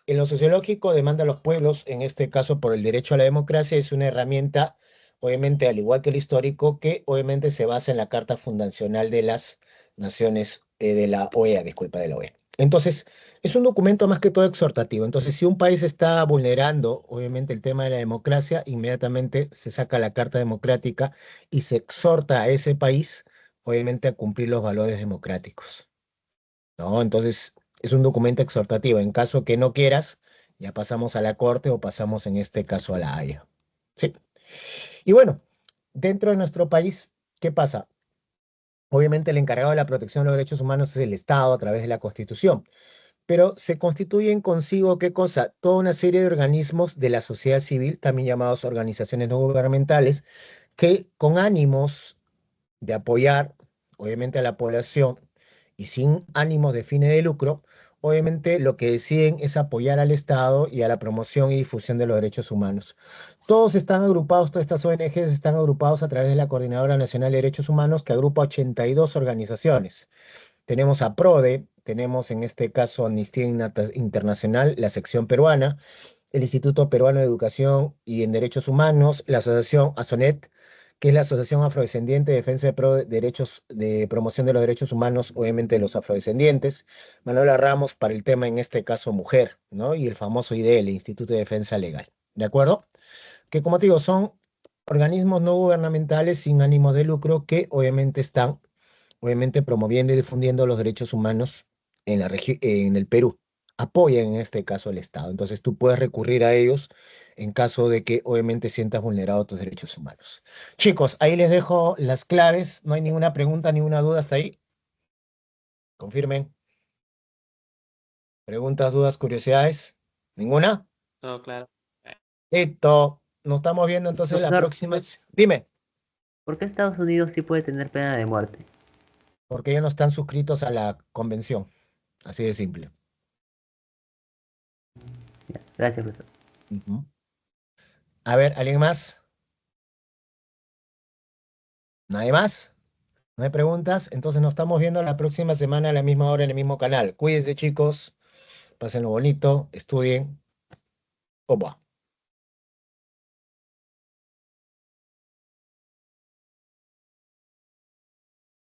En lo sociológico demanda a los pueblos, en este caso por el derecho a la democracia, es una herramienta, obviamente, al igual que el histórico, que obviamente se basa en la Carta Fundacional de las Naciones, de la OEA, disculpa, de la OEA. Entonces, es un documento más que todo exhortativo. Entonces, si un país está vulnerando, obviamente, el tema de la democracia, inmediatamente se saca la Carta Democrática y se exhorta a ese país, obviamente, a cumplir los valores democráticos, ¿no? Entonces, es un documento exhortativo. En caso que no quieras, ya pasamos a la corte o pasamos en este caso a la Haya. ¿Sí? Y bueno, dentro de nuestro país, ¿qué pasa? Obviamente el encargado de la protección de los derechos humanos es el Estado a través de la Constitución, pero se constituyen consigo, ¿qué cosa? Toda una serie de organismos de la sociedad civil, también llamados organizaciones no gubernamentales, que con ánimos de apoyar, obviamente, a la población y sin ánimos de fines de lucro, obviamente lo que deciden es apoyar al Estado y a la promoción y difusión de los derechos humanos. Todos están agrupados, todas estas ONGs están agrupados a través de la Coordinadora Nacional de Derechos Humanos, que agrupa 82 organizaciones. Tenemos a PRODE, tenemos en este caso Amnistía Internacional, la sección peruana, el Instituto Peruano de Educación y en Derechos Humanos, la Asociación ASONET, que es la Asociación Afrodescendiente de Defensa de Derechos de Promoción de los Derechos Humanos, obviamente de los afrodescendientes, Manuela Ramos para el tema, en este caso, mujer, ¿no? Y el famoso IDL, el Instituto de Defensa Legal, ¿de acuerdo? Que como te digo, son organismos no gubernamentales sin ánimos de lucro que obviamente están, obviamente, promoviendo y difundiendo los derechos humanos en en el Perú. Apoyan en este caso al Estado. Entonces tú puedes recurrir a ellos en caso de que obviamente sientas vulnerado tus derechos humanos. Chicos, ahí les dejo las claves. No hay ninguna pregunta, ninguna duda hasta ahí. Confirmen. Preguntas, dudas, curiosidades. ¿Ninguna? Todo claro. Listo. Nos estamos viendo entonces la Profesor, próxima. Dime, ¿por qué Estados Unidos sí puede tener pena de muerte? porque ellos no están suscritos a la convención. Así de simple. Ya, gracias, profesor. Ujú. A ver, ¿alguien más? ¿Nadie más? ¿No hay preguntas? Entonces nos estamos viendo la próxima semana a la misma hora en el mismo canal. Cuídense, chicos. Pásenlo bonito. Estudien. Opa.